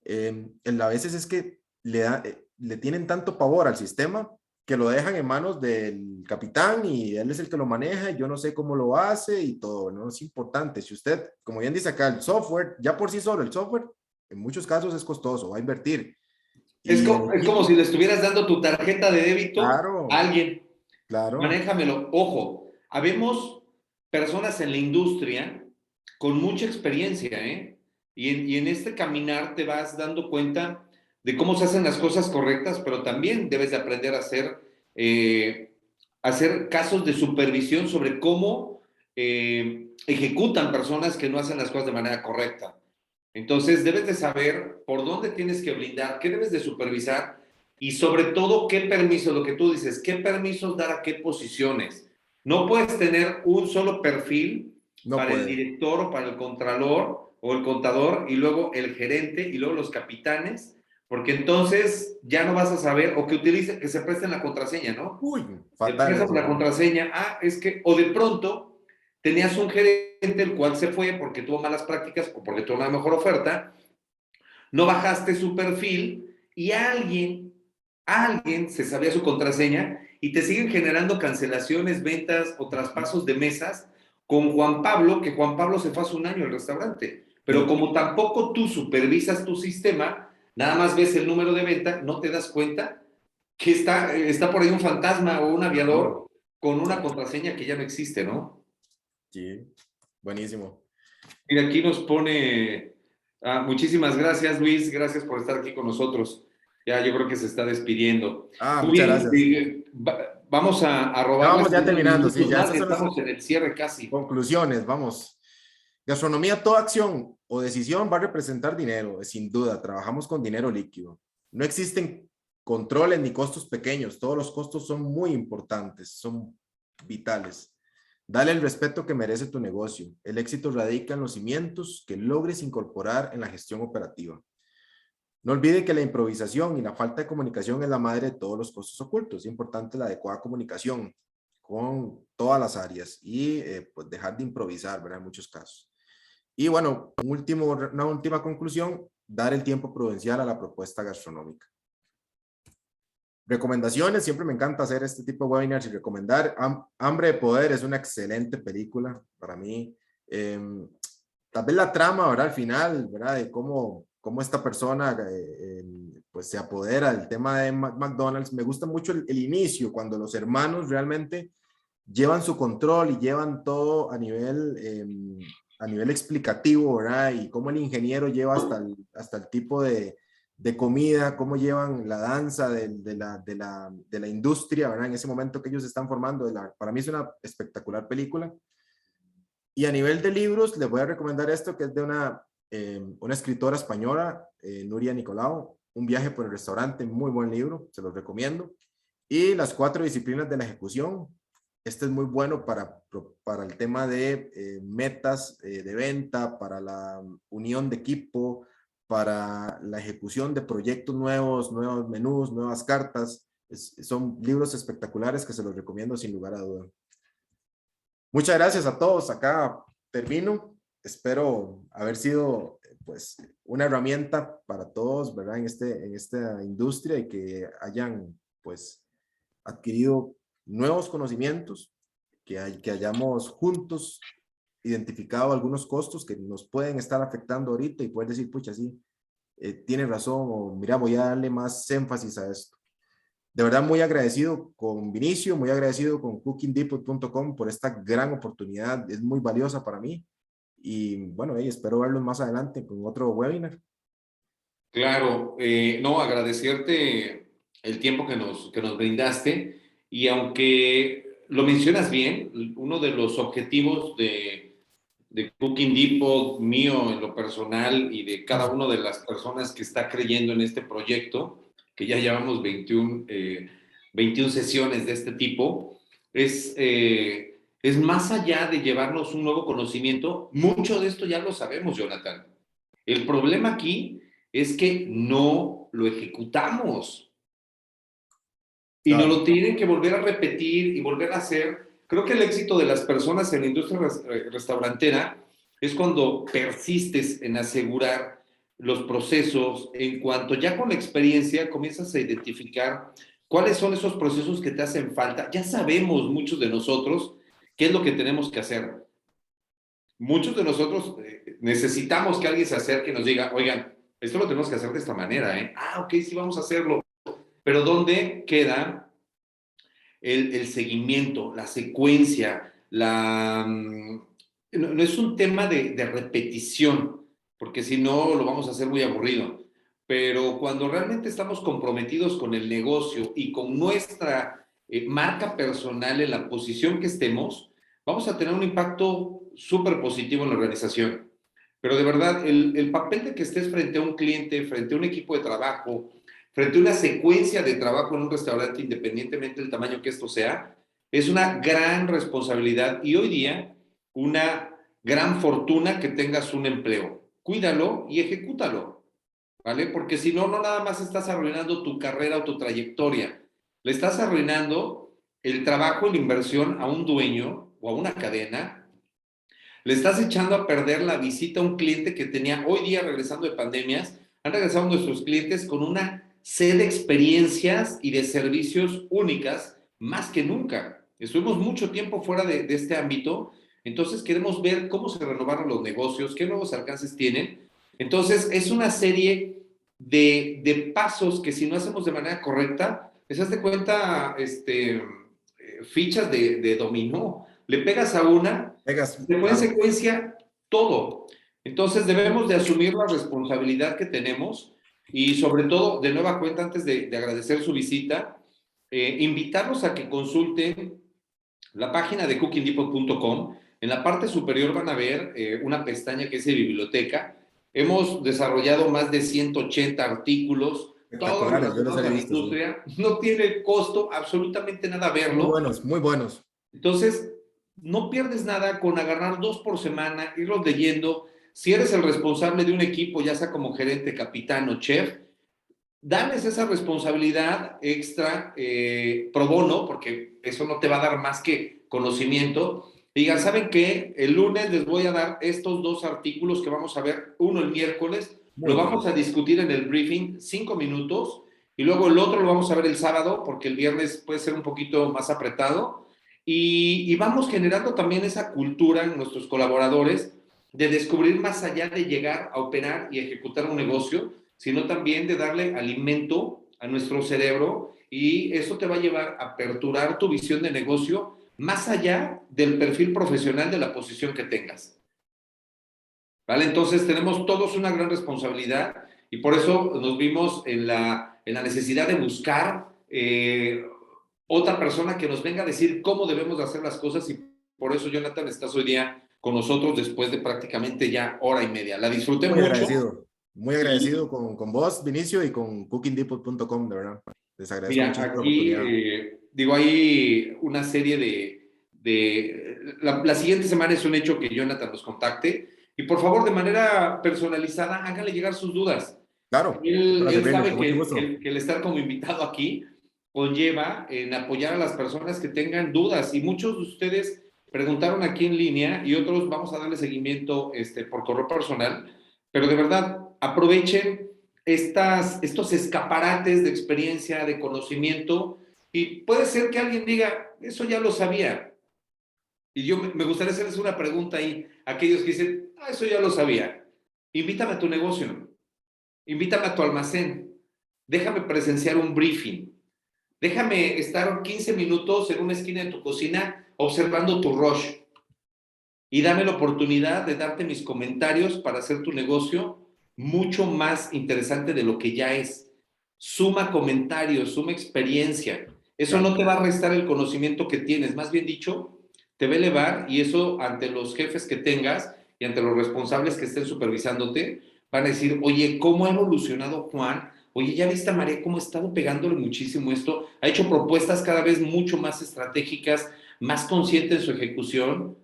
A veces es que le tienen tanto pavor al sistema que lo dejan en manos del capitán y él es el que lo maneja y yo no sé cómo lo hace y todo, ¿no? Es importante. Si usted, como bien dice acá, el software, ya por sí solo, el software, en muchos casos es costoso, va a invertir. Es, Y el es como si equipo, le estuvieras dando tu tarjeta de débito a claro, alguien. claro. Manéjamelo. Ojo, habemos personas en la industria con mucha experiencia, ¿eh? Y en este caminar te vas dando cuenta de cómo se hacen las cosas correctas, pero también debes de aprender a hacer casos de supervisión sobre cómo ejecutan personas que no hacen las cosas de manera correcta. Entonces, debes de saber por dónde tienes que blindar, qué debes de supervisar y sobre todo qué permisos, lo que tú dices, qué permisos dar a qué posiciones. No puedes tener un solo perfil No para el puede. director o para el contralor o el contador y luego el gerente y luego los capitanes, porque entonces ya no vas a saber o que utilicen, que se presten la contraseña, ¿no? Uy, Te fatal prestan la eso. contraseña, es que, o de pronto tenías un gerente el cual se fue porque tuvo malas prácticas o porque tuvo una mejor oferta, no bajaste su perfil y alguien se sabía su contraseña y te siguen generando cancelaciones, ventas o traspasos de mesas con Juan Pablo, que Juan Pablo se fue hace un año al restaurante. Pero Sí, como tampoco tú supervisas tu sistema, nada más ves el número de venta, no te das cuenta que está por ahí un fantasma o un claro. aviador con una Sí, contraseña que ya no existe, ¿no? sí, buenísimo. Mira, aquí nos pone, muchísimas gracias Luis, gracias por estar aquí con nosotros. Ya yo creo que se está despidiendo. Ah, Muy muchas bien, gracias. vamos a Ya robarles vamos ya unos terminando, sí, minutos ya más, estas son las estamos en el cierre casi. conclusiones, vamos. Gastronomía, toda acción o decisión va a representar dinero, sin duda, trabajamos con dinero líquido. No existen controles ni costos pequeños, todos los costos son muy importantes, son vitales. Dale el respeto que merece tu negocio. El éxito radica en los cimientos que logres incorporar en la gestión operativa. No olvide que la improvisación y la falta de comunicación es la madre de todos los costos ocultos. Es importante la adecuada comunicación con todas las áreas y pues dejar de improvisar, ¿verdad? En muchos casos. Y bueno, una última conclusión, dar el tiempo prudencial a la propuesta gastronómica. Recomendaciones, siempre me encanta hacer este tipo de webinars y recomendar. Hambre de Poder es una excelente película para mí. Tal vez la trama, ¿verdad? Al final, ¿verdad? De cómo esta persona pues se apodera del tema de McDonald's. Me gusta mucho el inicio, cuando los hermanos realmente llevan su control y llevan todo a nivel explicativo, ¿verdad? Y cómo el ingeniero lleva hasta el tipo de comida, cómo llevan la danza de la industria, ¿verdad? En ese momento que ellos están formando, para mí es una espectacular película. Y a nivel de libros, les voy a recomendar esto, que es de una escritora española, Nuria Nicolau, Un viaje por el restaurante, muy buen libro, se los recomiendo. Y Las 4 disciplinas de la ejecución. Este es muy bueno para el tema de metas de venta, para la unión de equipo, para la ejecución de proyectos nuevos, nuevos menús, nuevas cartas. Son libros espectaculares que se los recomiendo sin lugar a duda. Muchas gracias a todos. Acá termino. Espero haber sido pues una herramienta para todos, ¿verdad? En esta industria y que hayan pues adquirido nuevos conocimientos que hayamos juntos identificado algunos costos que nos pueden estar afectando ahorita y poder decir, pucha, sí, tiene razón, o mira, voy a darle más énfasis a esto. De verdad, muy agradecido con Vinicio, muy agradecido con cooking.depot.com por esta gran oportunidad, es muy valiosa para mí. Y bueno, espero verlos más adelante con otro webinar. Claro, no, agradecerte el tiempo que nos brindaste y aunque lo mencionas bien, uno de los objetivos de Cooking Depot, mío en lo personal y de cada una de las personas que está creyendo en este proyecto, que ya llevamos 21 sesiones de este tipo, es más allá de llevarnos un nuevo conocimiento. Mucho de esto ya lo sabemos, Jonathan. El problema aquí es que no lo ejecutamos y nos lo Claro. tienen que volver a repetir y volver a hacer. Creo que el éxito de las personas en la industria restaurantera es cuando persistes en asegurar los procesos, en cuanto ya con la experiencia comienzas a identificar cuáles son esos procesos que te hacen falta. Ya sabemos muchos de nosotros qué es lo que tenemos que hacer. Muchos de nosotros necesitamos que alguien se acerque y nos diga, oigan, esto lo tenemos que hacer de esta manera, ¿eh? Ah, ok, sí, vamos a hacerlo. Pero ¿dónde queda el seguimiento, la secuencia? No es un tema de repetición, porque si no lo vamos a hacer muy aburrido. Pero cuando realmente estamos comprometidos con el negocio y con nuestra marca personal en la posición que estemos, vamos a tener un impacto súper positivo en la organización. Pero de verdad, el papel de que estés frente a un cliente, frente a un equipo de trabajo, frente a una secuencia de trabajo en un restaurante, independientemente del tamaño que esto sea, es una gran responsabilidad y hoy día una gran fortuna que tengas un empleo. Cuídalo y ejecútalo, ¿vale? Porque si no, no nada más estás arruinando tu carrera o tu trayectoria, le estás arruinando el trabajo y la inversión a un dueño o a una cadena. Le estás echando a perder la visita a un cliente que tenía hoy día, regresando de pandemias, han regresado nuestros clientes con una sed de experiencias y de servicios únicas más que nunca. Estuvimos mucho tiempo fuera de este ámbito, entonces queremos ver cómo se renovaron los negocios, qué nuevos alcances tienen. Entonces es una serie de pasos que si no hacemos de manera correcta, les das de cuenta fichas de dominó. Le pegas a una, Vegas, se fue en claro. secuencia todo. Entonces debemos de asumir la responsabilidad que tenemos y sobre todo, de nueva cuenta, antes de agradecer su visita, invitarlos a que consulten la página de cooking.depot.com. En la parte superior van a ver una pestaña que dice biblioteca. Hemos desarrollado más de 180 artículos, todos Espectaculares, yo los relacionados he a la visto, sí. industria. No tiene costo absolutamente nada Muy verlo. buenos, muy buenos. Entonces, no pierdes nada con agarrar 2 por semana, irlos leyendo. Si eres el responsable de un equipo, ya sea como gerente, capitán o chef, darles esa responsabilidad extra pro bono, porque eso no te va a dar más que conocimiento. Digan, ¿saben qué? El lunes les voy a dar estos 2 artículos que vamos a ver, uno el miércoles, Muy lo vamos bien. a discutir en el briefing 5 minutos y luego el otro lo vamos a ver el sábado, porque el viernes puede ser un poquito más apretado. Y vamos generando también esa cultura en nuestros colaboradores de descubrir más allá de llegar a operar y ejecutar un negocio, sino también de darle alimento a nuestro cerebro y eso te va a llevar a aperturar tu visión de negocio más allá del perfil profesional de la posición que tengas. ¿Vale? Entonces tenemos todos una gran responsabilidad y por eso nos vimos en la necesidad de buscar otra persona que nos venga a decir cómo debemos de hacer las cosas y por eso, Jonathan, estás hoy día con nosotros después de prácticamente ya hora y media. La disfruté mucho Muy y agradecido con vos, Vinicio, y con cooking.depot.com, de verdad. Les agradezco mira, muchísimo la aquí oportunidad. digo, hay una serie la siguiente semana es un hecho que Jonathan nos contacte y por favor, de manera personalizada, háganle llegar sus dudas. Claro, para Él servirles, sabe con mucho que gusto. el estar como invitado aquí conlleva en apoyar a las personas que tengan dudas y muchos de ustedes preguntaron aquí en línea y otros vamos a darle seguimiento por correo personal, pero de verdad aprovechen estos escaparates de experiencia, de conocimiento y puede ser que alguien diga, eso ya lo sabía, Y yo me gustaría hacerles una pregunta ahí, a aquellos que dicen, ah, eso ya lo sabía. Invítame a tu negocio, invítame a tu almacén, déjame presenciar un briefing, déjame estar 15 minutos en una esquina de tu cocina observando tu rush y dame la oportunidad de darte mis comentarios para hacer tu negocio mucho más interesante de lo que ya es. Suma comentarios, suma experiencia. Eso Claro. no te va a restar el conocimiento que tienes, más bien dicho, te va a elevar y eso ante los jefes que tengas y ante los responsables que estén supervisándote, van a decir, oye, ¿cómo ha evolucionado Juan? Oye, ¿ya viste a María cómo ha estado pegándole muchísimo esto? Ha hecho propuestas cada vez mucho más estratégicas, más consciente en su ejecución,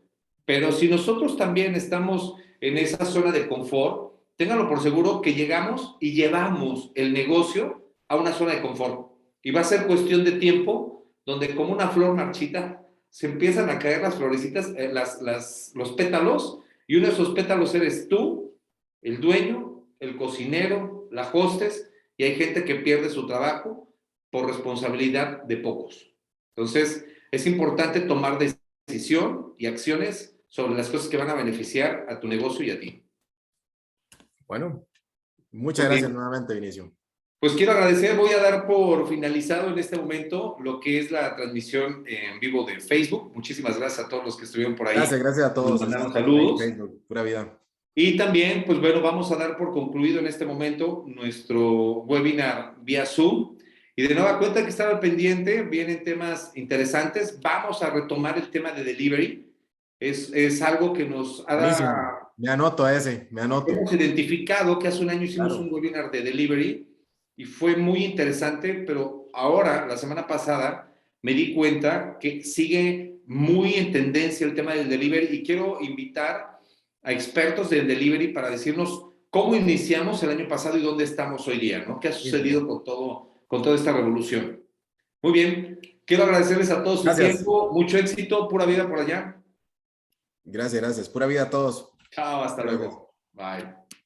pero si nosotros también estamos en esa zona de confort, ténganlo por seguro que llegamos y llevamos el negocio a una zona de confort. Y va a ser cuestión de tiempo donde como una flor marchita se empiezan a caer las florecitas, los pétalos, y uno de esos pétalos eres tú, el dueño, el cocinero, la hostess, y hay gente que pierde su trabajo por responsabilidad de pocos. Entonces, es importante tomar decisión y acciones sobre las cosas que van a beneficiar a tu negocio y a ti. Bueno, muchas Muy gracias bien. nuevamente, Vinicio. Pues quiero agradecer, voy a dar por finalizado en este momento lo que es la transmisión en vivo de Facebook. Muchísimas gracias a todos los que estuvieron por ahí. Gracias a Nos todos los que mandaron están ahí en saludos. Facebook. Pura vida. Y también, pues bueno, vamos a dar por concluido en este momento nuestro webinar vía Zoom. Y de nueva cuenta que estaba al pendiente, vienen temas interesantes. Vamos a retomar el tema de delivery. Es algo que nos Buenísimo. ha Me anoto a ese, me anoto. hemos identificado que hace un año hicimos un Claro. webinar de delivery y fue muy interesante, pero ahora, la semana pasada, me di cuenta que sigue muy en tendencia el tema del delivery y quiero invitar a expertos del delivery para decirnos cómo iniciamos el año pasado y dónde estamos hoy día, ¿no? ¿Qué ha Buenísimo. sucedido con toda esta revolución? Muy bien, quiero agradecerles a todos su Gracias. tiempo, mucho éxito, pura vida por allá. Gracias. Pura vida a todos. Chao, hasta Gracias. luego. Bye.